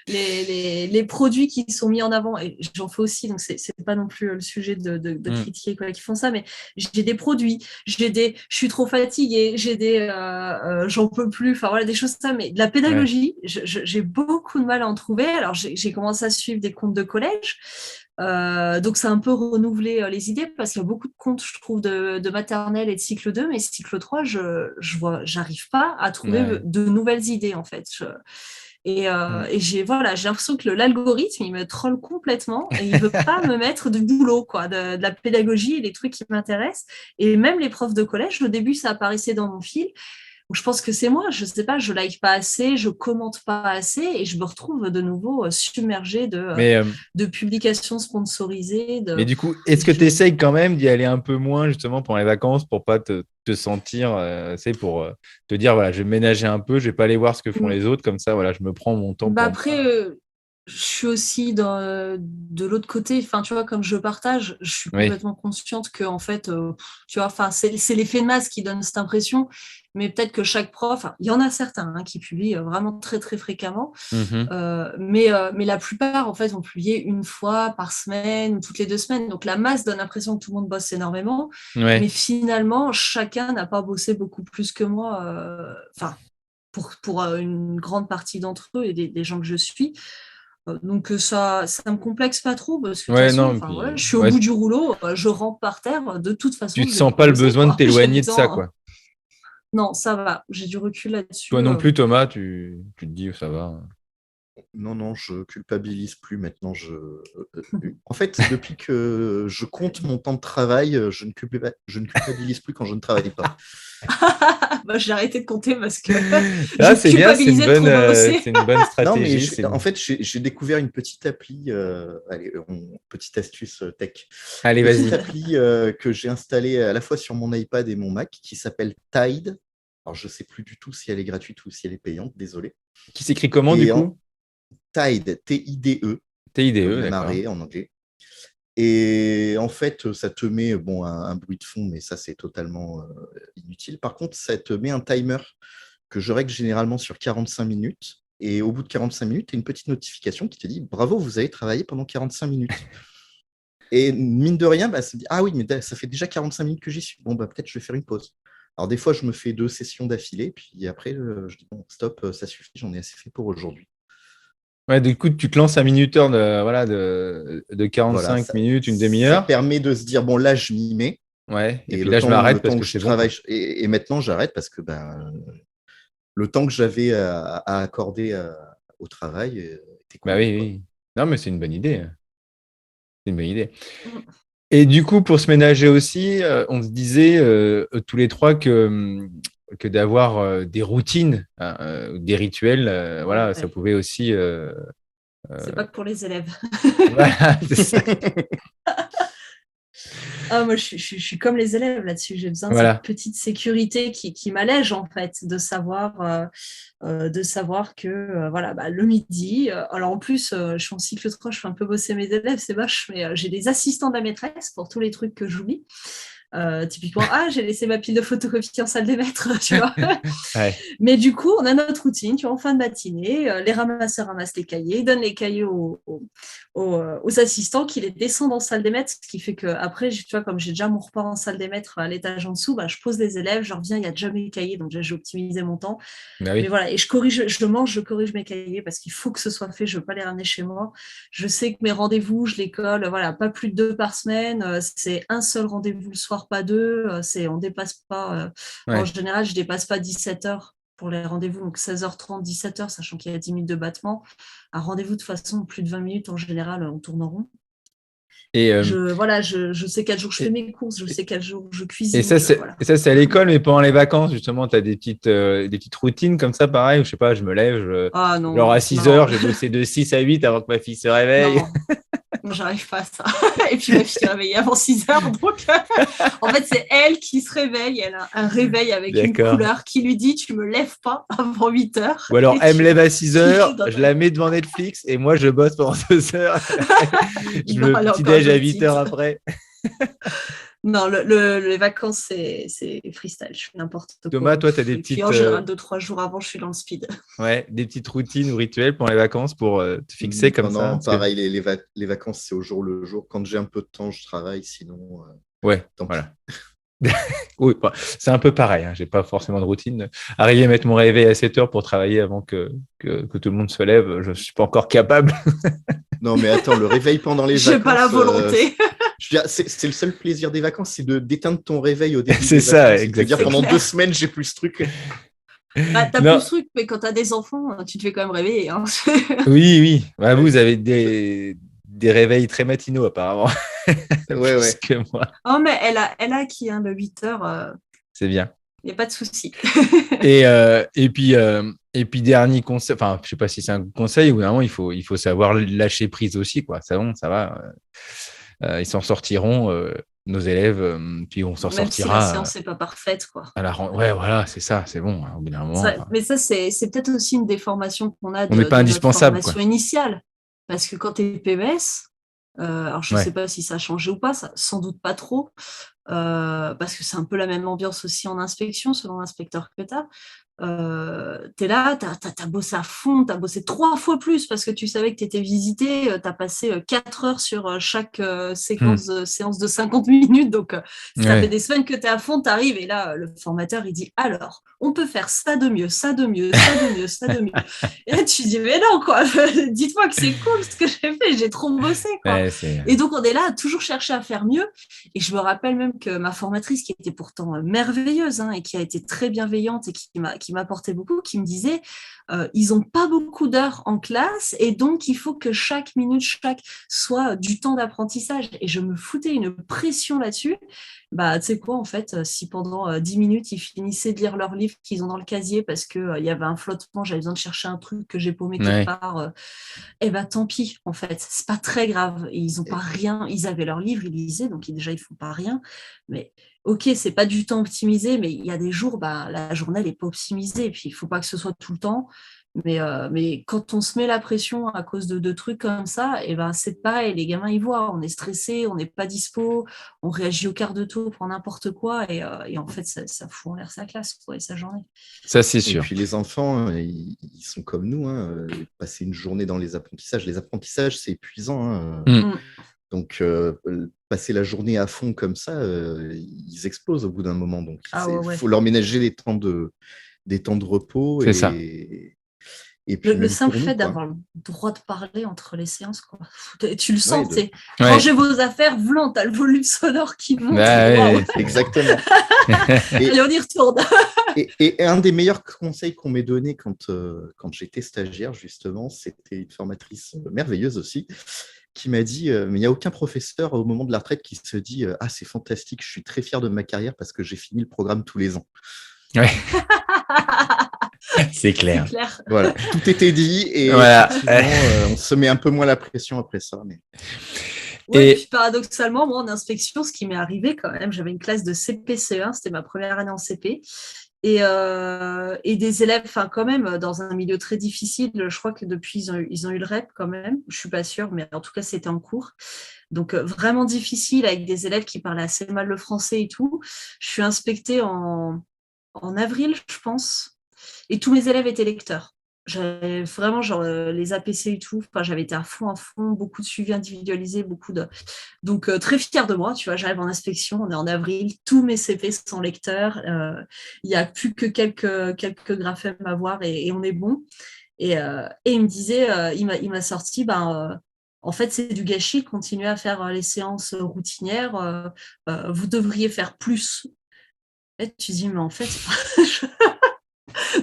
les produits qui sont mis en avant, et j'en fais aussi, donc c'est pas non plus le sujet de Hmm. critiquer quoi qui font ça, mais j'ai des produits, je suis trop fatiguée, j'en peux plus, enfin voilà, des choses comme ça, mais de la Ouais. pédagogie, j'ai beaucoup de mal à en trouver. Alors, j'ai commencé à suivre des comptes de collège. Donc, c'est un peu renouveler les idées parce qu'il y a beaucoup de comptes, je trouve, de maternelle et de cycle 2, mais cycle 3, j'arrive pas à trouver Ouais. de nouvelles idées, en fait. Hmm. Et j'ai l'impression que l'algorithme, il me troll complètement et il veut pas me mettre du boulot, quoi, de la pédagogie et des trucs qui m'intéressent. Et même les profs de collège, au début, ça apparaissait dans mon fil. Donc, je pense que c'est moi, je sais pas, je like pas assez, je commente pas assez et je me retrouve de nouveau submergée Mais, de publications sponsorisées. mais du coup, est-ce que tu essayes quand même d'y aller un peu moins justement pendant les vacances pour pas te sentir, pour te dire, voilà, je vais ménager un peu, je vais pas aller voir ce que font les autres, comme ça, voilà, je me prends mon temps Bah pour après, moi. je suis aussi de l'autre côté. Enfin, tu vois, comme je partage, je suis Oui. complètement consciente que, en fait, tu vois, enfin, c'est l'effet de masse qui donne cette impression. Mais peut-être que chaque prof, il y en a certains qui publient vraiment très, très fréquemment. Mhm. Mais la plupart, en fait, vont publier une fois par semaine ou toutes les 2 semaines. Donc, la masse donne l'impression que tout le monde bosse énormément. Mais Ouais. finalement, chacun n'a pas bossé beaucoup plus que moi. Enfin, pour une grande partie d'entre eux et des gens que je suis. Donc ça me complexe pas trop parce que de toute Ouais, façon, non, enfin, voilà, puis je suis au ouais, bout du rouleau, je rentre par terre, de toute tu façon, te je vais sens pas le bosser, besoin de quoi. J'ai t'éloigner de ça, besoin. quoi. Non, ça va, j'ai du recul Toi là-dessus. non plus, Thomas, tu te dis, ça va. Non, non, je culpabilise plus maintenant. En fait, depuis que je compte mon temps de travail, je ne culpabilise plus quand je ne travaille pas. Bah, j'ai arrêté de compter parce que je Ah, c'est bien, culpabilisais de trop bosser. c'est une bonne Non, mais stratégie. en fait, j'ai découvert une petite appli, allez, petite astuce tech, Allez, petite vas-y. appli que j'ai installée à la fois sur mon iPad et mon Mac qui s'appelle Tide. Alors, je ne sais plus du tout si elle est gratuite ou si elle est payante, désolé. Qui s'écrit comment, du Et coup? Tide, T-I-D-E, comme TIDE, la d'accord. marée en anglais. Et en fait, ça te met un bruit de fond, mais ça, c'est totalement inutile. Par contre, ça te met un timer que je règle généralement sur 45 minutes. Et au bout de 45 minutes, tu as une petite notification qui te dit bravo, vous avez travaillé pendant 45 minutes. Et mine de rien, ça dit ah oui, mais ça fait déjà 45 minutes que j'y suis. Bon, peut-être je vais faire une pause. Alors, des fois, je me fais 2 sessions d'affilée, puis après, je dis bon, stop, ça suffit, j'en ai assez fait pour aujourd'hui. Ouais, du coup, tu te lances un minuteur de Voilà, 45 minutes, une ça demi-heure. permet de se dire bon, là, je m'y mets. Ouais. Et Et puis là, je m'arrête le parce temps que que je c'est bon, quoi. travaille, et maintenant j'arrête parce que le temps que j'avais à accorder au travail était Bah couru, oui, quoi. oui. Non, mais c'est une bonne idée. C'est une bonne idée. Mm. Et du coup, pour se ménager aussi, on se disait tous les trois que d'avoir des routines, hein, des rituels, voilà, ça Ouais, pouvait aussi. c'est pas que pour les élèves. Voilà, c'est ça. Ah, moi, je suis comme les élèves là-dessus. J'ai besoin de cette Voilà. petite sécurité qui m'allège, en fait, de savoir que voilà, bah, le midi, alors en plus, je suis en cycle 3, je fais un peu bosser mes élèves, c'est vache, mais j'ai des assistants de la maîtresse pour tous les trucs que j'oublie. Typiquement, j'ai laissé ma pile de photocopie en salle des maîtres, tu vois. Ouais. Mais du coup, on a notre routine, tu vois, en fin de matinée, les ramasseurs ramassent les cahiers, donnent les cahiers aux assistants qui les descendent en salle des maîtres, ce qui fait que après, tu vois, comme j'ai déjà mon repas en salle des maîtres à l'étage en dessous, bah, je pose les élèves, je reviens, il y a déjà mes cahiers, donc déjà, j'ai optimisé mon temps. Bah Mais oui. voilà, et je corrige mes cahiers parce qu'il faut que ce soit fait, je ne veux pas les ramener chez moi. Je sais que mes rendez-vous, je les colle, voilà, pas plus de 2 par semaine, c'est un seul rendez-vous le soir, pas deux, on dépasse pas, en Ouais. général, je dépasse pas 17 heures pour les rendez-vous, donc 16h30, 17h, sachant qu'il y a 10 minutes de battement. Un rendez-vous, de toute façon, plus de 20 minutes, en général, on tourne en rond. Et, Voilà, je sais quel jour je fais et, mes courses, je sais quel jour je et cuisine, ça, c'est voilà. et ça, c'est à l'école, mais pendant les vacances, justement, tu as des petites routines comme ça, pareil, ou je sais pas, je me lève, Ah genre à non, 6 non, heures, j'ai bossé de 6 à 8 avant que ma fille se réveille. non. Non, j'arrive pas à ça. Et puis ma fille est réveillée avant 6 heures. Donc, en fait, c'est elle qui se réveille. Elle a un réveil avec une D'accord. couleur qui lui dit tu me lèves pas avant 8 heures. Ou alors, Et elle me lève à 6 tu fais heures, dans je ta... la mets devant Netflix et moi, je bosse pendant 2 heures. Je Non, me elle est encore un petit-déj peu à 8 heures petite. après. Non, les vacances, c'est freestyle. Je fais n'importe Thomas, quoi. toi, tu as des Et puis, petites, en général, 2-3 jours avant, je suis dans le speed. ouais, des petites routines ou rituels pendant les vacances pour te fixer comme Non, ça. non, Parce que, pareil, les vacances, c'est au jour le jour. Quand j'ai un peu de temps, je travaille, sinon, ouais, tant pis. voilà. Oui, bah, c'est un peu pareil. Hein. J'ai pas forcément de routine. Arriver à mettre mon réveil à 7 heures pour travailler avant que tout le monde se lève, je suis pas encore capable. Non, mais attends, le réveil pendant les J'ai pas la vacances, volonté. je veux dire, c'est le seul plaisir des vacances, c'est d'éteindre ton réveil au début C'est des ça, vacances et de te dire C'est exactement. pendant 2 clair. semaines, j'ai plus ce truc. Bah, t'as plus Non, ce truc, mais quand t'as des enfants, tu te fais quand même réveiller. Hein. oui, oui. Bah, Ouais, vous avez je- des réveils très matinaux, apparemment, ouais, plus ouais. que moi. Oh, mais elle a qui, hein, le 8 heures, C'est bien. il n'y a pas de souci. Et puis dernier conseil, enfin, je sais pas si c'est un conseil ou vraiment il faut savoir lâcher prise aussi, quoi. Ça, bon, ça va. Ils s'en sortiront, nos élèves, puis on s'en Même si la sortira séance n'est pas parfaite, quoi. à la rentrée. Ouais, voilà, c'est ça, c'est bon. Hein, au bout d'un moment, enfin, Mais ça, c'est peut-être aussi une des formations qu'on a on n'est pas de notre indispensable, quoi. formation initiale. Parce que quand tu es PMS, alors je ne sais Ouais. pas si ça a changé ou pas, ça, sans doute pas trop, parce que c'est un peu la même ambiance aussi en inspection, selon l'inspecteur que tu as. tu es là, tu as bossé à fond, tu as bossé 3 fois plus parce que tu savais que tu étais visité, tu as passé 4 heures sur chaque séance de 50 minutes, donc ça fait Ouais. des semaines que tu es à fond, tu arrives et là, le formateur, il dit, alors, on peut faire ça de mieux, ça de mieux, ça de mieux, ça de mieux. Et là, tu dis, mais non, quoi, dites-moi que c'est cool ce que j'ai fait, j'ai trop bossé, quoi. Ouais, c'est... Et donc, on est là à toujours chercher à faire mieux. Et je me rappelle même que ma formatrice, qui était pourtant merveilleuse et qui a été très bienveillante et qui m'apportait beaucoup, qui me disait, ils n'ont pas beaucoup d'heures en classe et donc il faut que chaque minute, chaque soit du temps d'apprentissage. Et je me foutais une pression là-dessus. Bah, tu sais quoi, en fait, si pendant 10 minutes, ils finissaient de lire leur livre qu'ils ont dans le casier parce qu'il y avait un flottement, j'avais besoin de chercher un truc que j'ai paumé quelque Ouais. part, eh ben tant pis, en fait, c'est pas très grave. Et ils ont pas rien, ils avaient leur livre, ils lisaient, donc déjà ils font pas rien. Mais ok, c'est pas du temps optimisé, mais il y a des jours, bah, la journée elle est pas optimisée, et puis il faut pas que ce soit tout le temps. Mais quand on se met la pression à cause de trucs comme ça, et ben c'est pareil, les gamins ils voient, on est stressé, on n'est pas dispo, on réagit au quart de tour pour n'importe quoi, et en fait ça fout en l'air sa classe, quoi, et sa journée. Ça, c'est Et sûr. puis les enfants, ils sont comme nous, passer une journée dans les apprentissages, c'est épuisant. Mm. Donc, passer la journée à fond comme ça, ils explosent au bout d'un moment. Donc, Ah il ouais, ouais. faut leur ménager des temps de repos C'est ça. et Le, puis le même simple pour nous, fait quoi. d'avoir le droit de parler entre les séances, quoi. Tu le Ouais, sens, tu sais. Ouais. Rangez vos affaires, vlan, t'as le volume sonore qui monte. Bah, Waouh. ouais, exactement. Allez, Et, on y retourne. et un des meilleurs conseils qu'on m'ait donné quand j'étais stagiaire, justement, c'était une formatrice merveilleuse aussi, qui m'a dit, mais il n'y a aucun professeur au moment de la retraite qui se dit, ah, c'est fantastique, je suis très fier de ma carrière parce que j'ai fini le programme tous les ans. ouais, c'est C'est clair. clair. Voilà, tout était dit et Voilà. effectivement, on se met un peu moins la pression après ça. Mais... Ouais, Et puis paradoxalement, moi, en inspection, ce qui m'est arrivé quand même, j'avais une classe de CP-CE1, c'était ma première année en CP, et des élèves, enfin quand même, dans un milieu très difficile, je crois que depuis, ils ont eu le REP quand même, je suis pas sûre, mais en tout cas, c'était en cours. Donc, vraiment difficile, avec des élèves qui parlaient assez mal le français et tout. Je suis inspectée en avril, je pense, et tous mes élèves étaient lecteurs. J'avais vraiment genre les APC et tout. Enfin, j'avais été à fond, beaucoup de suivi individualisé, beaucoup de. Donc très fière de moi. Tu vois, j'arrive en inspection, on est en avril, tous mes CP sont lecteurs. Il n'y a plus que quelques graphèmes à voir et on est bon. Et il me disait, il m'a sorti, en fait, c'est du gâchis. Continuez à faire les séances routinières. Vous devriez faire plus. Et tu dis, mais en fait,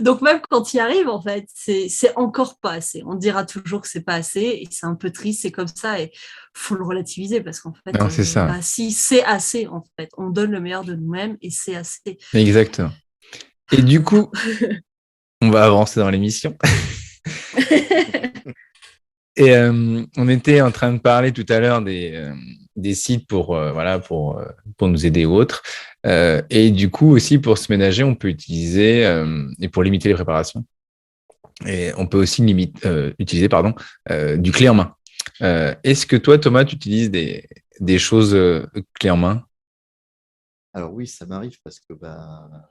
donc même quand il arrive, en fait, c'est encore pas assez. On dira toujours que c'est pas assez et c'est un peu triste, c'est comme ça et faut le relativiser parce qu'en fait, non, c'est ça. si c'est assez, en fait, on donne le meilleur de nous-mêmes et c'est assez. Exactement. Et du Voilà. coup, on va avancer dans l'émission. Et on était en train de parler tout à l'heure des sites pour nous aider ou autres. Et du coup, aussi, pour se ménager, on peut utiliser, et pour limiter les préparations, et on peut aussi utiliser du clé en main. Est-ce que toi, Thomas, tu utilises des choses clé en main? Alors oui, ça m'arrive parce que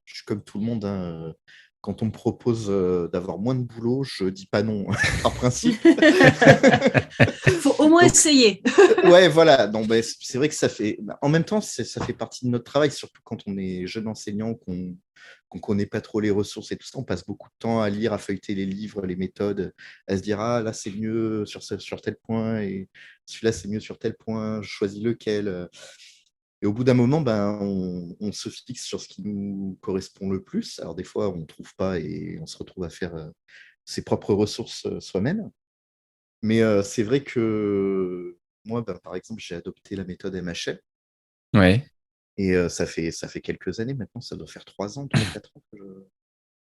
je suis comme tout le monde. Quand on me propose d'avoir moins de boulot, je dis pas non, par principe. Faut au moins Donc, essayer. ouais, voilà. Donc, c'est vrai que ça fait. En même temps, ça fait partie de notre travail, surtout quand on est jeune enseignant, qu'on connaît pas trop les ressources et tout ça. On passe beaucoup de temps à lire, à feuilleter les livres, les méthodes, à se dire ah là c'est mieux sur tel point et celui-là c'est mieux sur tel point. Je choisis lequel. Et au bout d'un moment, on se fixe sur ce qui nous correspond le plus. Alors des fois, on ne trouve pas et on se retrouve à faire ses propres ressources soi-même. Mais c'est vrai que moi, par exemple, j'ai adopté la méthode MHL Ouais, et ça fait quelques années maintenant, ça doit faire 3 ans, 4 ans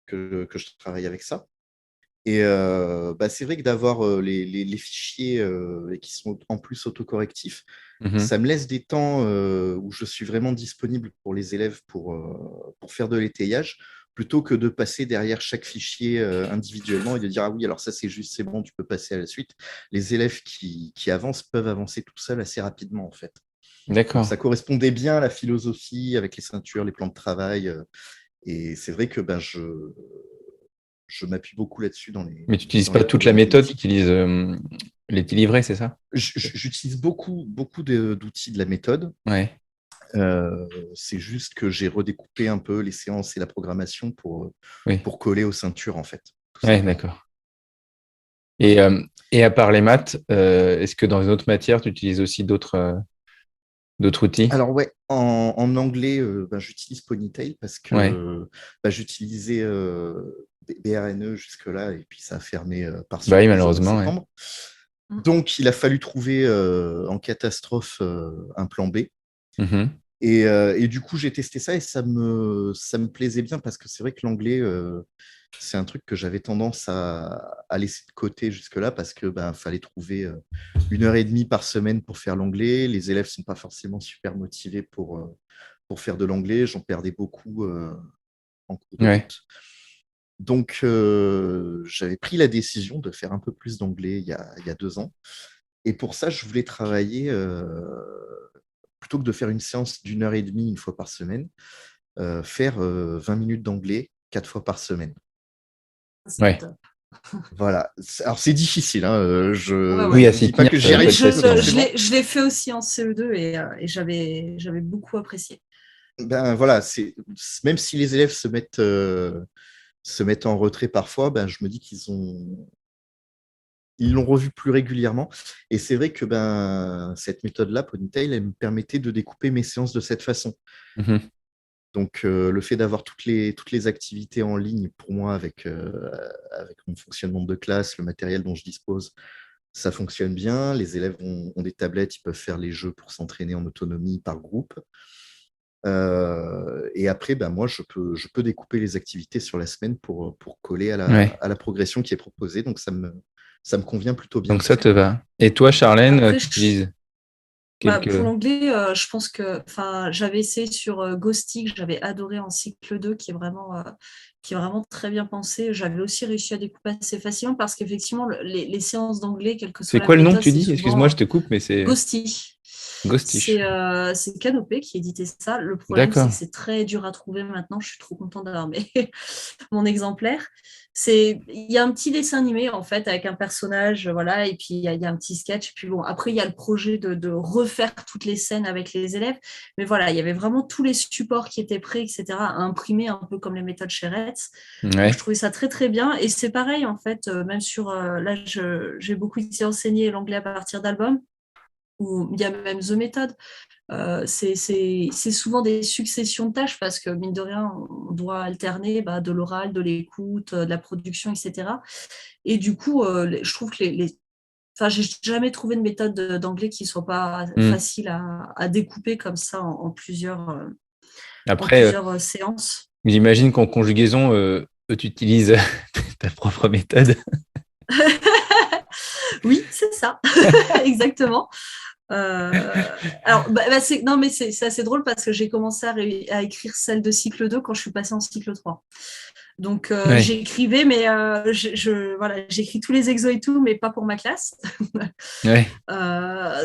que je travaille avec ça. Et c'est vrai que d'avoir les fichiers qui sont en plus autocorrectifs, mhm. ça me laisse des temps où je suis vraiment disponible pour les élèves pour faire de l'étayage, plutôt que de passer derrière chaque fichier individuellement et de dire ah oui, alors ça c'est juste, c'est bon, tu peux passer à la suite. Les élèves qui avancent peuvent avancer tout seuls assez rapidement en fait. Donc D'accord. ça correspondait bien à la philosophie avec les ceintures, les plans de travail. Et c'est vrai que je m'appuie beaucoup là-dessus Mais tu n'utilises dans pas les toute la programmes méthode, tu phonétiques. utilises les livrets, c'est ça? J'utilise beaucoup d'outils de la méthode. Ouais, C'est juste que j'ai redécoupé un peu les séances et la programmation oui. pour coller aux ceintures, en fait, tout Ouais, simplement. d'accord. Et, euh, et à part les maths, est-ce que dans une autre matière, tu utilises aussi d'autres outils? Alors ouais, en anglais, j'utilise Ponytail parce Ouais. que j'utilisais BRNE jusque-là et puis ça a fermé par Bah oui, surprise au mois de malheureusement, ouais. septembre. Donc, il a fallu trouver en catastrophe un plan B. Mhm. Et du coup, j'ai testé ça et ça me plaisait bien parce que c'est vrai que l'anglais, c'est un truc que j'avais tendance à laisser de côté jusque-là parce que fallait trouver 1 heure et demie par semaine pour faire l'anglais. Les élèves ne sont pas forcément super motivés pour faire de l'anglais. J'en perdais beaucoup en cours de Ouais. route. Donc, j'avais pris la décision de faire un peu plus d'anglais il y a 2 ans. Et pour ça, je voulais travailler, plutôt que de faire une séance d'1 heure et demie 1 fois par semaine, faire 20 minutes d'anglais 4 fois par semaine. C'est Ouais. top. Voilà. Alors, c'est difficile, hein, je Ouais, Oui, ne à ouais. s'y dis pas tenir, que ça j'y doit pas Mais arrive être facile, hein. forcément. je l'ai fait aussi en CE2 et j'avais beaucoup apprécié. Voilà, même si les élèves se mettent en retrait parfois, je me dis ils l'ont revu plus régulièrement. Et c'est vrai que cette méthode-là, Ponytail, elle me permettait de découper mes séances de cette façon. Mhm. Donc, le fait d'avoir toutes les activités en ligne, pour moi, avec mon fonctionnement de classe, le matériel dont je dispose, ça fonctionne bien. Les élèves ont des tablettes, ils peuvent faire les jeux pour s'entraîner en autonomie par groupe. Et après, moi, je peux découper les activités sur la semaine pour coller à la, Ouais. à la progression qui est proposée. Donc, ça me convient plutôt bien Donc pour ça ça. te va. Et toi, Charlène, Après, tu utilises pour quelques... l'anglais, je pense que j'avais essayé sur Ghostic, j'avais adoré en cycle 2 qui est vraiment très bien pensé. J'avais aussi réussi à découper assez facilement parce qu'effectivement, les séances d'anglais, quelle que C'est soit la quoi le nom que méthode, tu c'est dis? Excuse-moi, souvent je te coupe, mais c'est Ghosty. Ghostish. C'est Canopé qui éditait ça. Le problème, c'est D'accord. que c'est très dur à trouver maintenant. Je suis trop contente d'avoir mon exemplaire. Il y a un petit dessin animé en fait avec un personnage, voilà, et puis il y a un petit sketch. Puis bon, après il y a le projet de refaire toutes les scènes avec les élèves. Mais voilà, il y avait vraiment tous les supports qui étaient prêts, etc., à imprimer un peu comme les méthodes Cheretz. Donc je Ouais. trouvais ça très très bien. Et c'est pareil en fait, même sur là, j'ai beaucoup enseigné l'anglais à partir d'albums. Où il y a même The Method. C'est souvent des successions de tâches parce que, mine de rien, on doit alterner de l'oral, de l'écoute, de la production, etc. Et du coup, je trouve que Enfin, j'ai jamais trouvé une méthode d'anglais qui soit pas Hmm. facile à découper comme ça en plusieurs, Après, séances. j'imagine qu'en conjugaison, tu utilises ta propre méthode. Oui, c'est ça, exactement. Alors, non, mais c'est assez drôle parce que j'ai commencé à écrire celle de cycle 2 quand je suis passée en cycle 3. Donc, Ouais. j'écrivais, mais voilà, j'écris tous les exos et tout, mais pas pour ma classe. Ouais.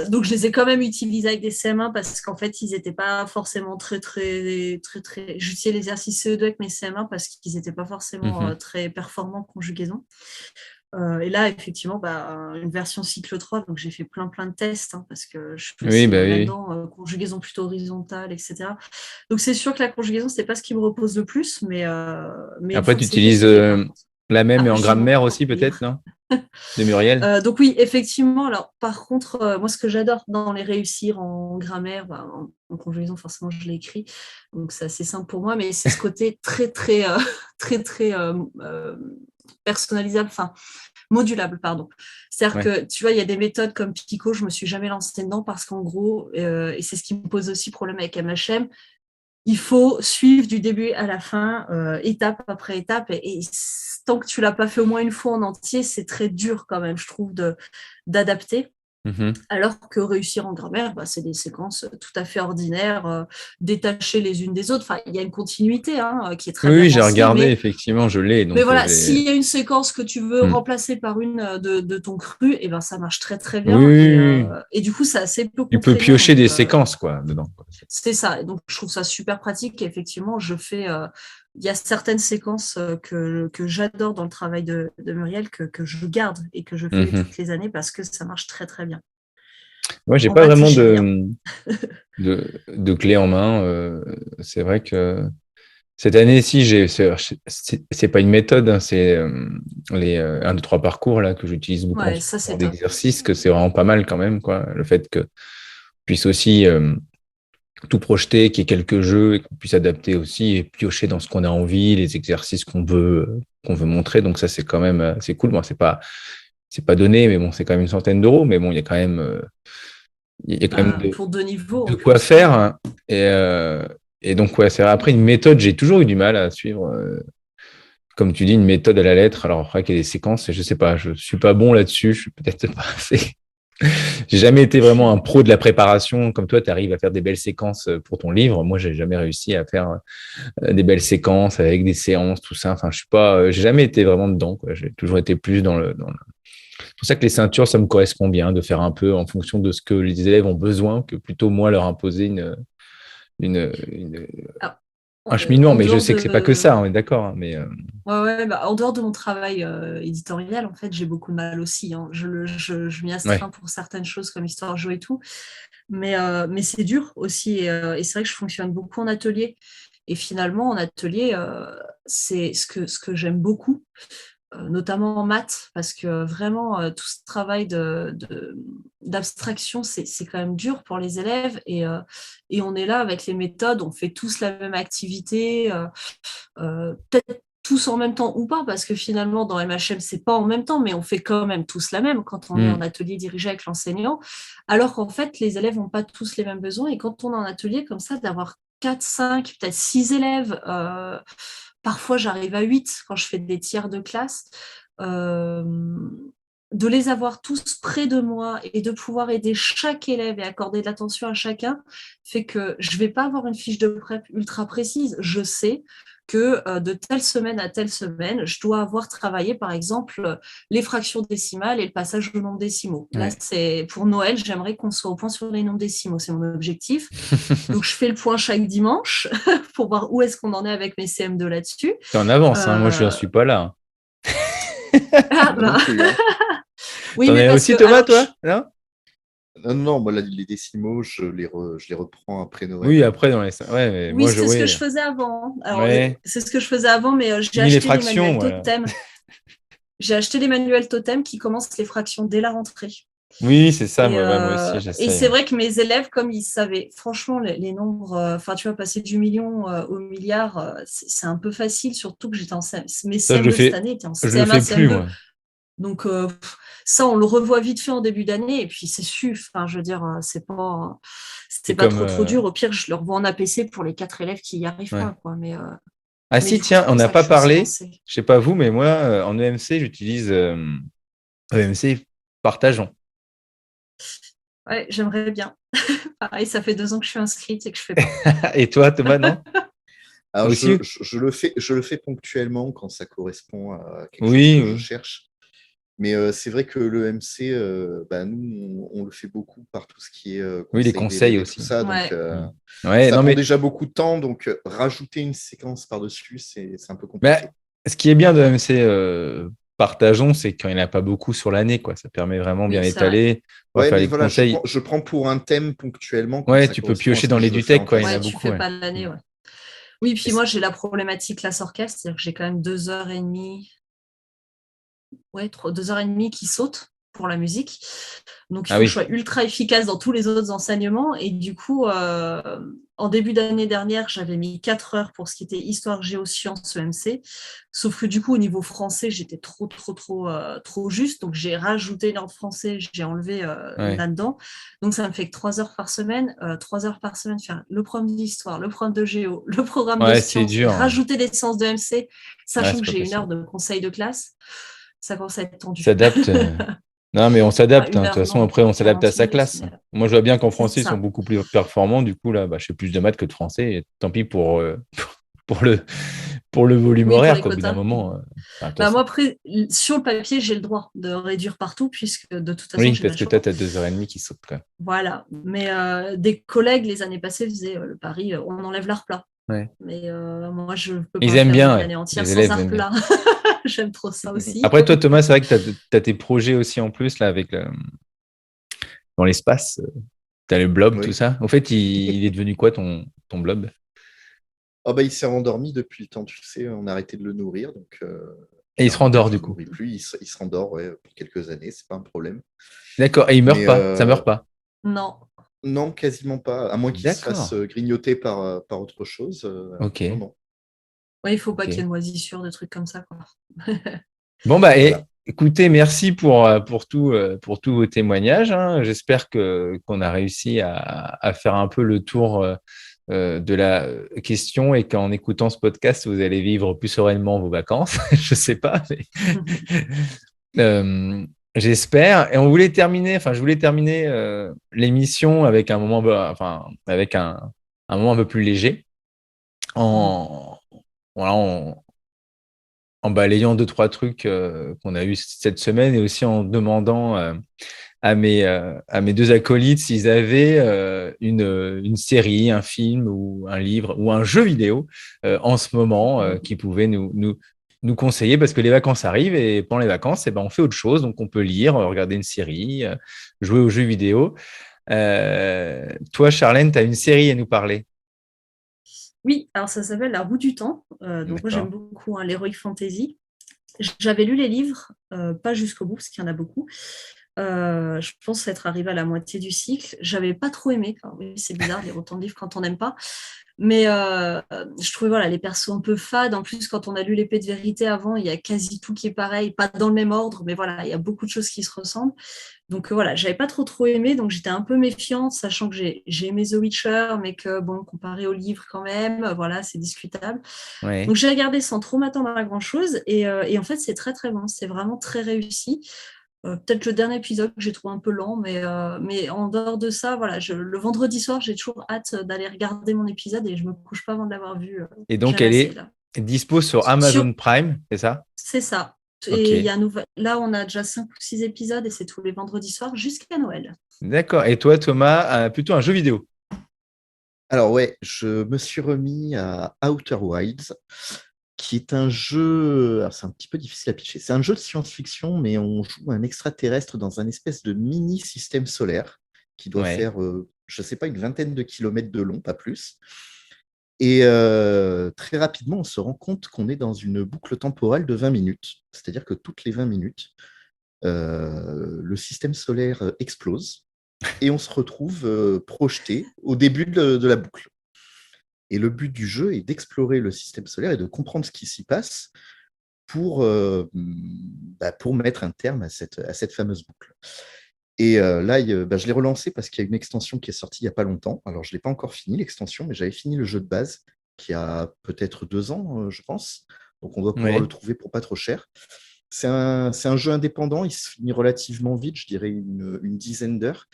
Donc, je les ai quand même utilisés avec des CM1 parce qu'en fait, ils n'étaient pas forcément très, très, très, très. J'utilisais l'exercice CE2 avec mes CM1 parce qu'ils n'étaient pas forcément Mhm. très performants en conjugaison. Et là, effectivement, une version cycle 3, donc j'ai fait plein de tests parce que je Oui, faisais bah oui. là-dedans conjugaison plutôt horizontale, etc. Donc c'est sûr que la conjugaison, ce n'est pas ce qui me repose le plus, mais une Après, fois tu que c'est fait, utilises c'est fait, par contre. la même mais Après, en je dis grammaire n'importe aussi, quoi. peut-être, non? De Muriel? Donc oui, effectivement. Alors, par contre, moi, ce que j'adore dans les réussir en grammaire, en conjugaison, forcément, je l'ai écrit, donc c'est assez simple pour moi, mais c'est ce côté très, très, très, très personnalisable, enfin, modulable, pardon. C'est-à-dire Ouais. que, tu vois, il y a des méthodes comme Pico, je ne me suis jamais lancée dedans parce qu'en gros, et c'est ce qui me pose aussi problème avec MHM, il faut suivre du début à la fin, étape après étape, et tant que tu l'as pas fait au moins une fois en entier, c'est très dur quand même, je trouve, d'adapter. Mhm. Alors que réussir en grammaire, c'est des séquences tout à fait ordinaires, détachées les unes des autres. Enfin, il y a une continuité qui est Oui, très bien oui, j'ai pensée, regardé, mais effectivement, je l'ai, mais donc voilà, s'il j'ai... y a une séquence que tu veux Hmm. remplacer par une de ton cru, et ben ça marche très très Oui, bien. oui, Et, oui, oui. et du coup, c'est assez peu Tu peux contraignant. piocher Donc, des séquences, quoi, dedans. c'est ça. Et donc, je trouve ça super pratique. Et effectivement, je fais il y a certaines séquences que j'adore dans le travail de Muriel que je garde et que je fais Mhm. toutes les années parce que ça marche très très bien. Moi, j'ai On pas va vraiment toucher rien. de clé en main. C'est vrai que cette année-ci, c'est pas une méthode, hein, c'est les 1, 2, 3 parcours là, que j'utilise beaucoup en Ouais, ça support c'est top. d'exercice, que c'est vraiment pas mal quand même, quoi. Le fait que puisse aussi tout projeter, qu'il y ait quelques jeux et qu'on puisse adapter aussi et piocher dans ce qu'on a envie, les exercices qu'on veut montrer. Donc ça, c'est quand même c'est cool. Bon, c'est pas donné, mais bon, c'est quand même une centaine d'euros. Mais bon, il y a quand même Bah, pour 2 niveaux de en quoi plus. faire, hein. Et donc, ouais, c'est vrai. Après, une méthode, j'ai toujours eu du mal à suivre. Comme tu dis, une méthode à la lettre. Alors après, qu'il y a des séquences, je sais pas, je suis pas bon là-dessus. Je suis peut-être pas assez. J'ai jamais été vraiment un pro de la préparation. Comme toi, tu arrives à faire des belles séquences pour ton livre. Moi, j'ai jamais réussi à faire des belles séquences avec des séances, tout ça. Enfin, je suis pas, j'ai jamais été vraiment dedans, quoi. J'ai toujours été plus C'est pour ça que les ceintures, ça me correspond bien de faire un peu en fonction de ce que les élèves ont besoin, que plutôt moi leur imposer une- Alors, un cheminement. en Mais je dehors sais que c'est pas que de, ça, on est d'accord, hein. Mais ouais, bah, en dehors de mon travail éditorial, en fait, j'ai beaucoup de mal aussi, hein. Je m'y ouais. astreins pour certaines choses comme Histoire Géo et tout. Mais c'est dur aussi. Et c'est vrai que je fonctionne beaucoup en atelier. Et finalement, en atelier, c'est ce que j'aime beaucoup, notamment en maths, parce que vraiment, tout ce travail d'abstraction, c'est quand même dur pour les élèves. Et on est là avec les méthodes, on fait tous la même activité, peut-être tous en même temps ou pas, parce que finalement, dans MHM, c'est pas en même temps, mais on fait quand même tous la même quand on est en Hmm. atelier dirigé avec l'enseignant, alors qu'en fait, les élèves n'ont pas tous les mêmes besoins. Et quand on est en atelier comme ça, d'avoir 4, 5, peut-être 6 élèves, parfois j'arrive à 8 quand je fais des tiers de classe, euh, de les avoir tous près de moi et de pouvoir aider chaque élève et accorder de l'attention à chacun, fait que je ne vais pas avoir une fiche de prep ultra précise. Je sais que de telle semaine à telle semaine, je dois avoir travaillé, par exemple, les fractions décimales et le passage au nombre décimaux. Là, Ouais. c'est pour Noël, j'aimerais qu'on soit au point sur les nombres décimaux, c'est mon objectif. Donc, je fais le point chaque dimanche pour voir où est-ce qu'on en est avec mes CM2 là-dessus. T'es en avance, hein. Moi, je n'en Euh, suis pas là. Ah, Moi non bah. plus, hein. Oui, T'en mais es parce aussi, que, Thomas, alors, toi? Non? Non, non, moi, les décimaux, je les reprends après Noël. Oui, après, Ouais, mais oui, moi, c'est ce que je ouais. faisais avant. Alors, Ouais. c'est ce que je faisais avant, mais j'ai Fini les acheté les fractions, manuels voilà. Totem. J'ai acheté les manuels Totem qui commencent les fractions dès la rentrée. Oui, c'est ça, Et, moi, ouais, moi aussi, et j'essaye. c'est vrai que mes élèves, comme ils savaient, franchement, les nombres, enfin, tu vas passer du million au milliard, c'est un peu facile, surtout que j'étais en CM. Mes Ça, CM2 cette année étaient en je le CM1, fais plus, CM2. moi. Donc, ça, on le revoit vite fait en début d'année, et puis c'est su. Enfin, je veux dire, c'est C'est pas comme, trop dur. Au pire, je le revois en APC pour les 4 élèves qui n'y arrivent ouais. pas, quoi. Ah Mais si, du coup, c'est tiens, on pour n'a ça que pas je suis aussi parlé. lancée. Je sais pas vous, mais moi, en EMC, j'utilise EMC Partageons. Ouais, j'aimerais bien. Pareil, ça fait 2 ans que je suis inscrite et que je fais pas. Et toi, Thomas, non? Alors, Aussi? je le fais ponctuellement quand ça correspond à quelque chose Oui, que je oui. cherche. Mais c'est vrai que le MC, bah, nous, on le fait beaucoup par tout ce qui est Oui, les conseil conseils d'élèves et tout aussi. ça. Donc, Ouais. Mm. Ouais, ça non, prend mais déjà beaucoup de temps. Donc, rajouter une séquence par-dessus, c'est un peu bah, compliqué. ce qui est bien de EMC Partageons, c'est qu'il n'y en a pas beaucoup sur l'année, quoi. Ça permet vraiment bien Oui, c'est vrai. étaler. On va Ouais, faire mais les voilà, conseils. je prends pour un thème ponctuellement quand Ouais, ça tu peux correspond à piocher ce dans que je veux faire l'EduTech, en quoi. Il y en a Ouais, tu beaucoup, fais ouais. pas l'année, Mm. ouais. Oui, Et puis moi, j'ai la problématique classe-orchestre, c'est-à-dire que j'ai quand même 2 heures et demie, ouais, 2 heures et demie qui sautent pour la musique. Donc, il Ah faut que je oui. sois ultra efficace dans tous les autres enseignements. Et du coup, en début d'année dernière, j'avais mis 4 heures pour ce qui était histoire, géosciences, EMC. Sauf que du coup, au niveau français, j'étais trop juste. Donc, j'ai rajouté une heure de français, j'ai enlevé une Ouais. là-dedans. Donc, ça me fait que 3 heures par semaine. 3 heures par semaine, faire le programme d'histoire, le programme de géo, le programme de Ouais, c'est sciences, dur, hein. rajouter des séances de MC, Ouais, sachant c'est que pas j'ai une facile. heure de conseil de classe. Ça commence à être tendu. S'adapte. Non, mais on Enfin, s'adapte, hein. une De toute heure, façon, non, après, on s'adapte à 40 sa minutes, classe. mais Moi, je vois bien qu'en c'est français, ils sont ça. beaucoup plus performants. Du coup, là, bah, je fais plus de maths que de français. Et tant pis pour, pour pour le volume Oui, pour horaire, les quoi. Au bout d'un quotas. moment, enfin, toi, Bah, moi, après, sur le papier, j'ai le droit de réduire partout, puisque de toute façon, oui, j'ai pas parce le que toi, choix. tu as 2 heures et demie qui sautent, quoi. Voilà. Mais des collègues, les années passées, faisaient le pari, on enlève l'art plat. Ouais. Mais moi, je ne peux Ils pas aiment faire bien, une ouais. année entière Les sans élèves art aiment bien. plat. J'aime trop ça aussi. Après, toi, Thomas, c'est vrai que tu as tes projets aussi en plus là, dans l'espace. Tu as le blob, tout Oui. ça. En fait, il est devenu quoi ton blob? Oh, bah, il s'est rendormi depuis le temps, tu sais, on a arrêté de le nourrir, donc Et il j'ai se un modèle, rendort je du ne le coup. nourris plus, il se rendort ouais, pour quelques années, c'est pas un problème. D'accord. Et il meurt Mais pas. Ça meurt pas. Non. non, quasiment pas, à moins qu'il se fasse D'accord. grignoter par autre chose. Non, Ok. non. Ouais, il ne faut pas qu'il y ait Ok. de moisissures, de trucs comme ça, quoi. Bon, bah, Voilà. écoutez, merci pour tous vos témoignages, hein. J'espère qu'on a réussi à faire un peu le tour de la question et qu'en écoutant ce podcast, vous allez vivre plus sereinement vos vacances. Je sais pas, mais euh, j'espère. Et je voulais terminer l'émission avec un moment, avec un moment un peu plus léger en, voilà, en balayant deux, trois trucs qu'on a eu cette semaine et aussi en demandant à mes deux acolytes s'ils avaient une série, un film ou un livre ou un jeu vidéo en ce moment qui pouvaient nous conseiller parce que les vacances arrivent et pendant les vacances, eh ben, on fait autre chose. Donc, on peut lire, regarder une série, jouer aux jeux vidéo. Toi, Charlène, tu as une série à nous parler. Oui, alors ça s'appelle La Roue du Temps. Donc moi, j'aime D'accord. beaucoup l'Heroic Fantasy. J'avais lu les livres, pas jusqu'au bout, parce qu'il y en a beaucoup. Je pense être arrivée à la moitié du cycle. J'avais pas trop aimé. Alors, oui, c'est bizarre, lire autant de livres quand on n'aime pas. Mais je trouvais les persos un peu fades. En plus, quand on a lu l'épée de vérité avant, il y a quasi tout qui est pareil, pas dans le même ordre, mais voilà, il y a beaucoup de choses qui se ressemblent. Donc j'avais pas trop aimé, donc j'étais un peu méfiante, sachant que j'ai aimé The Witcher, mais que bon, comparé au livre quand même, voilà, c'est discutable. Ouais. Donc j'ai regardé sans trop m'attendre à grand chose, et en fait c'est très très bon, c'est vraiment très réussi. Peut-être le dernier épisode que j'ai trouvé un peu lent, mais en dehors de ça, voilà, le vendredi soir, j'ai toujours hâte d'aller regarder mon épisode et je me couche pas avant de l'avoir vu. Et donc, J'aime elle assez est là. dispo sur Sur, Amazon Prime, c'est ça? c'est ça. Ok. Et il y a là, on a déjà 5 ou 6 épisodes et c'est tous les vendredis soirs jusqu'à Noël. D'accord. Et toi, Thomas, plutôt un jeu vidéo? Alors ouais, je me suis remis à Outer Wilds, qui est un jeu, alors c'est un petit peu difficile à pitcher, c'est un jeu de science-fiction, mais on joue un extraterrestre dans un espèce de mini-système solaire qui doit Ouais. faire, je ne sais pas, une vingtaine de kilomètres de long, pas plus. Et très rapidement, on se rend compte qu'on est dans une boucle temporelle de 20 minutes. C'est-à-dire que toutes les 20 minutes, le système solaire explose et on se retrouve projeté au début de la boucle. Et le but du jeu est d'explorer le système solaire et de comprendre ce qui s'y passe pour mettre un terme à cette fameuse boucle. Et là, je l'ai relancé parce qu'il y a une extension qui est sortie il n'y a pas longtemps. Alors, je ne l'ai pas encore fini, l'extension, mais j'avais fini le jeu de base qui a peut-être 2 ans, je pense. Donc, on doit pouvoir le Ouais. trouver pour pas trop cher. C'est un jeu indépendant, il se finit relativement vite, je dirais une dizaine d'heures.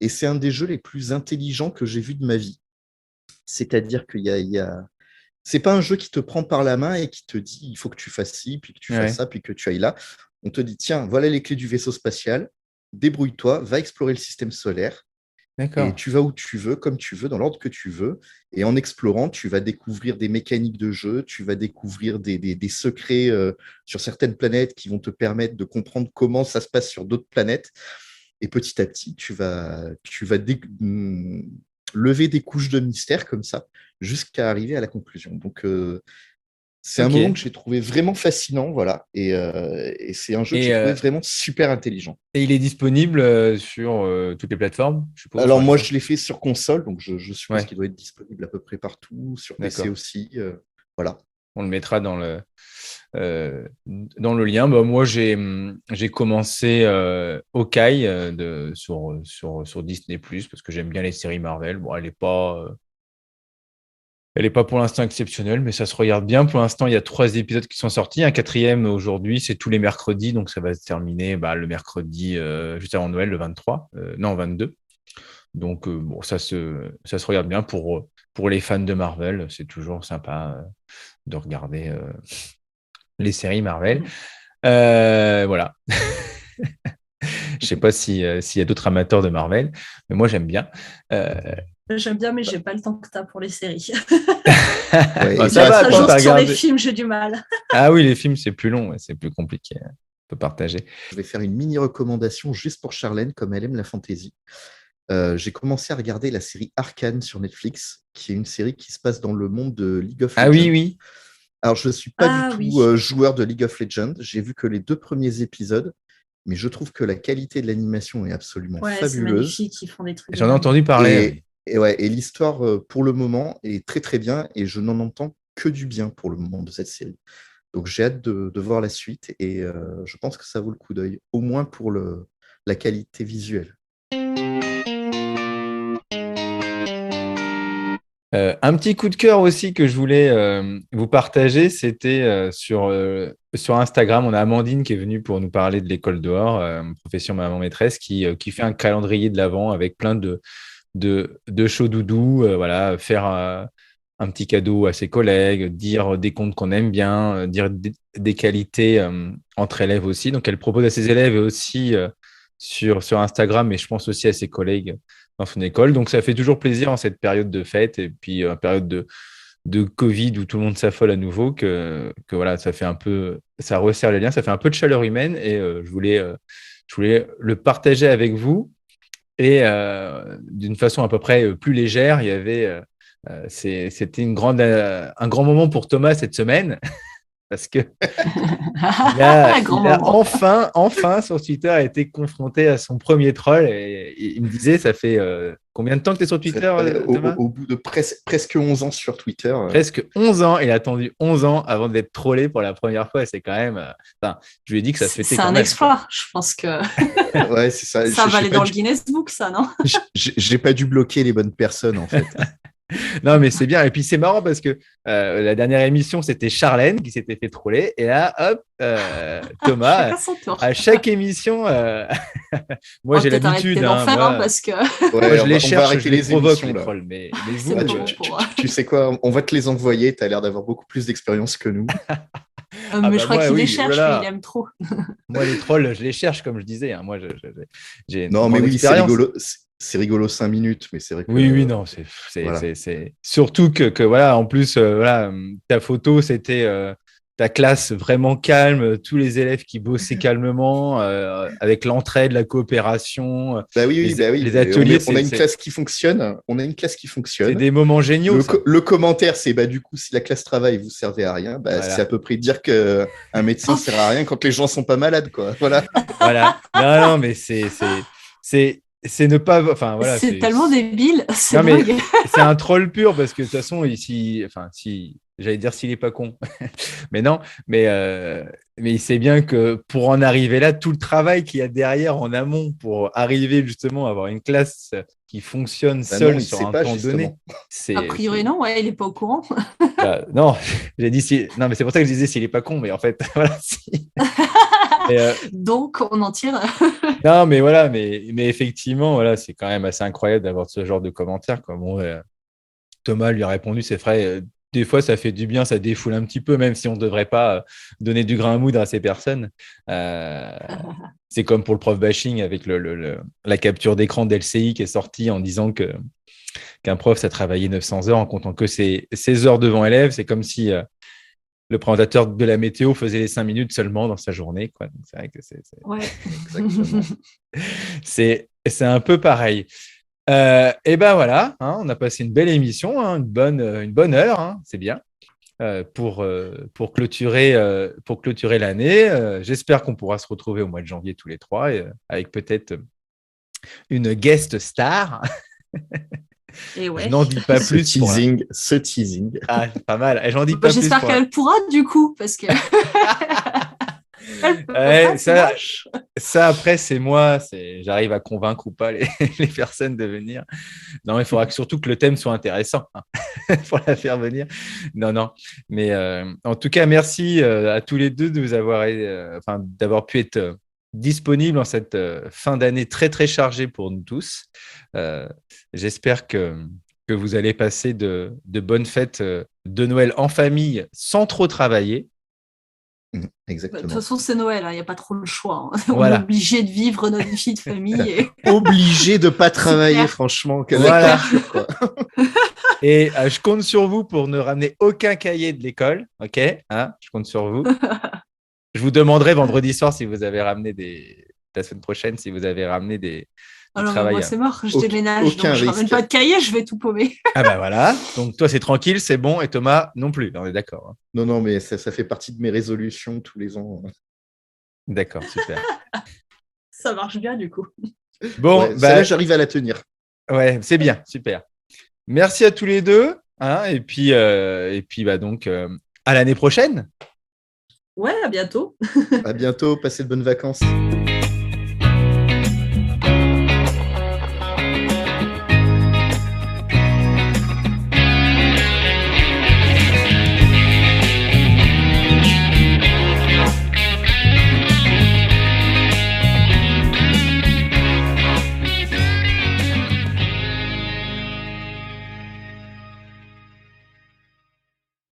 Et c'est un des jeux les plus intelligents que j'ai vu de ma vie. C'est-à-dire c'est pas un jeu qui te prend par la main et qui te dit il faut que tu fasses ci, puis que tu fasses Ouais. ça, puis que tu ailles là. On te dit tiens, voilà les clés du vaisseau spatial, débrouille-toi, va explorer le système solaire et D'accord. tu vas où tu veux, comme tu veux, dans l'ordre que tu veux. Et en explorant, tu vas découvrir des mécaniques de jeu, tu vas découvrir des secrets sur certaines planètes qui vont te permettre de comprendre comment ça se passe sur d'autres planètes. Et petit à petit, tu vas lever des couches de mystère comme ça jusqu'à arriver à la conclusion. Donc, c'est un moment que Ok. j'ai trouvé vraiment fascinant, voilà. Et c'est un jeu que Et, j'ai trouvé euh, vraiment super intelligent. et il est disponible sur toutes les plateformes, je suppose. Alors Enfin, je sais moi, pas. je l'ai fait sur console, donc je suppose Ouais. qu'il doit être disponible à peu près partout, sur PC D'accord. aussi. Voilà. On le mettra dans le lien. Bah, moi, j'ai commencé Hawkeye sur Disney+, parce que j'aime bien les séries Marvel. Bon, elle est pas pour l'instant exceptionnelle, mais ça se regarde bien. Pour l'instant, il y a 3 épisodes qui sont sortis. Un quatrième aujourd'hui, c'est tous les mercredis, donc ça va se terminer le mercredi juste avant Noël, le 23. Non, 22. Donc, bon, ça se regarde bien pour les fans de Marvel. C'est toujours sympa de regarder les séries Marvel. Voilà. Je sais pas s'il y a d'autres amateurs de Marvel, mais moi j'aime bien. Euh, J'aime bien, mais j'ai pas le temps que tu as pour les séries. Ouais, Bah, et ça Mettre va, à quand jour t'as sur les regardé. films, j'ai du mal. Ah oui, les films, c'est plus long, ouais, c'est plus compliqué. On peut partager. je vais faire une mini recommandation juste pour Charlène, comme elle aime la fantasy. J'ai commencé à regarder la série Arcane sur Netflix, qui est une série qui se passe dans le monde de League of Ah oui, Legends. oui. Alors, je ne suis pas du Ah tout oui, joueur de League of Legends. J'ai vu que les 2 premiers épisodes, mais je trouve que la qualité de l'animation est absolument ouais, c'est fabuleuse. magnifique, ils font des trucs de J'en ai dingue. entendu parler. Et, Oui. ouais, et l'histoire, pour le moment, est très très bien. Et je n'en entends que du bien pour le moment de cette série. Donc, j'ai hâte de voir la suite. Et je pense que ça vaut le coup d'œil, au moins pour la qualité visuelle. Un petit coup de cœur aussi que je voulais vous partager, c'était sur Instagram. On a Amandine qui est venue pour nous parler de l'école dehors, profession maman maîtresse, qui fait un calendrier de l'Avent avec plein de show doudou, voilà, faire un petit cadeau à ses collègues, dire des contes qu'on aime bien, dire des qualités entre élèves aussi. Donc, elle propose à ses élèves et aussi sur Instagram, mais je pense aussi à ses collègues dans son école. Donc, ça fait toujours plaisir en cette période de fête et puis période de Covid où tout le monde s'affole à nouveau que voilà, ça fait un peu, ça resserre les liens, ça fait un peu de chaleur humaine et je voulais le partager avec vous. Et d'une façon à peu près plus légère, il y avait, c'était un grand moment pour Thomas cette semaine parce que Grand il a moment. enfin sur Twitter été confronté à son premier troll et il me disait, ça fait combien de temps que tu es sur Twitter, Thomas? Au bout de presque 11 ans sur Twitter. Presque 11 ans. Il a attendu 11 ans avant d'être trollé pour la première fois. C'est quand même. Enfin, je lui ai dit que ça se fêtait C'est quand un même, quoi. exploit. Je pense que Ouais, c'est ça. ça va aller dans le Guinness Book, ça, non? J'ai pas dû bloquer les bonnes personnes, en fait. Non, mais c'est bien. Et puis c'est marrant parce que la dernière émission, c'était Charlène qui s'était fait troller. Et là, hop, Thomas, Chacun son tour. à chaque émission, On moi va j'ai peut-être l'habitude. arrêter d'en faire, hein, Moi, parce que moi, Ouais, je les on va cherche, arrêter je les les provoque, émissions, les là. trolls. Mais c'est vous, Ah, le moment pour. tu sais quoi? On va te les envoyer. Tu as l'air d'avoir beaucoup plus d'expérience que nous. ah Mais bah je crois moi, qu'il les oui, oh là cherche, mais il là. aime trop. Moi, les trolls, je les cherche, comme je disais, hein. Moi, j'ai une Non, mais grande oui, c'est expérience. rigolo. C'est rigolo 5 minutes, mais c'est vrai que. Oui, oui, non, Voilà. c'est surtout que voilà, en plus, voilà, ta photo, c'était ta classe vraiment calme, tous les élèves qui bossaient calmement, avec l'entraide, la coopération, Bah oui. les ateliers, On a une classe qui fonctionne. On a une classe qui c'est fonctionne. des moments géniaux, ça. Le commentaire, c'est bah, du coup, si la classe travail vous servait à rien, bah, c'est à Voilà, peu près dire qu'un médecin Oh, sert à rien quand les gens sont pas malades, quoi. Voilà. voilà. Non, non, mais c'est ne pas, enfin voilà, c'est tellement débile, c'est non, mais dingue. c'est un troll pur parce que de toute façon, ici, enfin, si, j'allais dire s'il est pas con, mais non, mais il sait bien que pour en arriver là, tout le travail qu'il y a derrière en amont pour arriver justement à avoir une classe qui fonctionne Bah non, seule il sur sait un pas, temps donné, justement. A priori, non, ouais, il est pas au courant. non, j'ai dit si, non, mais c'est pour ça que je disais s'il est pas con, mais en fait, voilà, si. Mais, Donc, on en tire. non, mais voilà, mais effectivement, voilà, c'est quand même assez incroyable d'avoir ce genre de commentaires, quoi. Bon, Thomas lui a répondu, c'est vrai, des fois ça fait du bien, ça défoule un petit peu, même si on ne devrait pas donner du grain à moudre à ces personnes. Euh, c'est comme pour le prof bashing avec la capture d'écran d'LCI qui est sortie en disant qu'un prof, ça travaillait 900 heures en comptant que ses heures devant élèves. C'est comme si le présentateur de la météo faisait les 5 minutes seulement dans sa journée, quoi. Donc, c'est vrai que Ouais. Exactement. c'est un peu pareil. Et ben voilà, hein, on a passé une belle émission, hein, une bonne heure, hein, c'est bien, pour clôturer l'année. J'espère qu'on pourra se retrouver au mois de janvier tous les trois, avec peut-être une guest star. Et Je ouais. n'en dis pas plus pour là. Ce teasing. Ah, pas mal. Et j'en dis Bah, pas plus j'espère pour là. qu'elle pourra, du coup, parce que. Elle peut Ouais, pas, c'est ça, moche. ça, après, c'est moi. J'arrive à convaincre ou pas les personnes de venir. Non, il faudra surtout que le thème soit intéressant, hein, pour la faire venir. Non, non. Mais en tout cas, merci à tous les deux de vous avoir, enfin, d'avoir pu être disponibles en cette fin d'année très, très chargée pour nous tous. J'espère que vous allez passer de bonnes fêtes de Noël en famille sans trop travailler. De toute Exactement. façon, c'est Noël, il n'y a pas trop le choix. Hein. Voilà. On est obligé de vivre notre vie de famille. Et... Obligé de pas travailler, clair. franchement. Voilà. Culture, quoi. Et je compte sur vous pour ne ramener aucun cahier de l'école. OK, hein, je compte sur vous. Je vous demanderai vendredi soir si vous avez ramené la semaine prochaine, si vous avez ramené du Alors, travail. moi, c'est mort, je Aucun- déménage, aucun donc je ramène risque. pas de cahier, je vais tout paumer. Ah bah voilà. Donc toi, c'est tranquille, c'est bon. Et Thomas, non plus. On est d'accord. Hein. Non, mais ça fait partie de mes résolutions tous les ans. D'accord, super. Ça marche bien, du coup. Bon, Ouais, celle-là, j'arrive à la tenir. ouais, c'est bien, super. Merci à tous les deux. Hein, et puis bah donc, à l'année prochaine. Ouais, à bientôt. À bientôt, passez de bonnes vacances.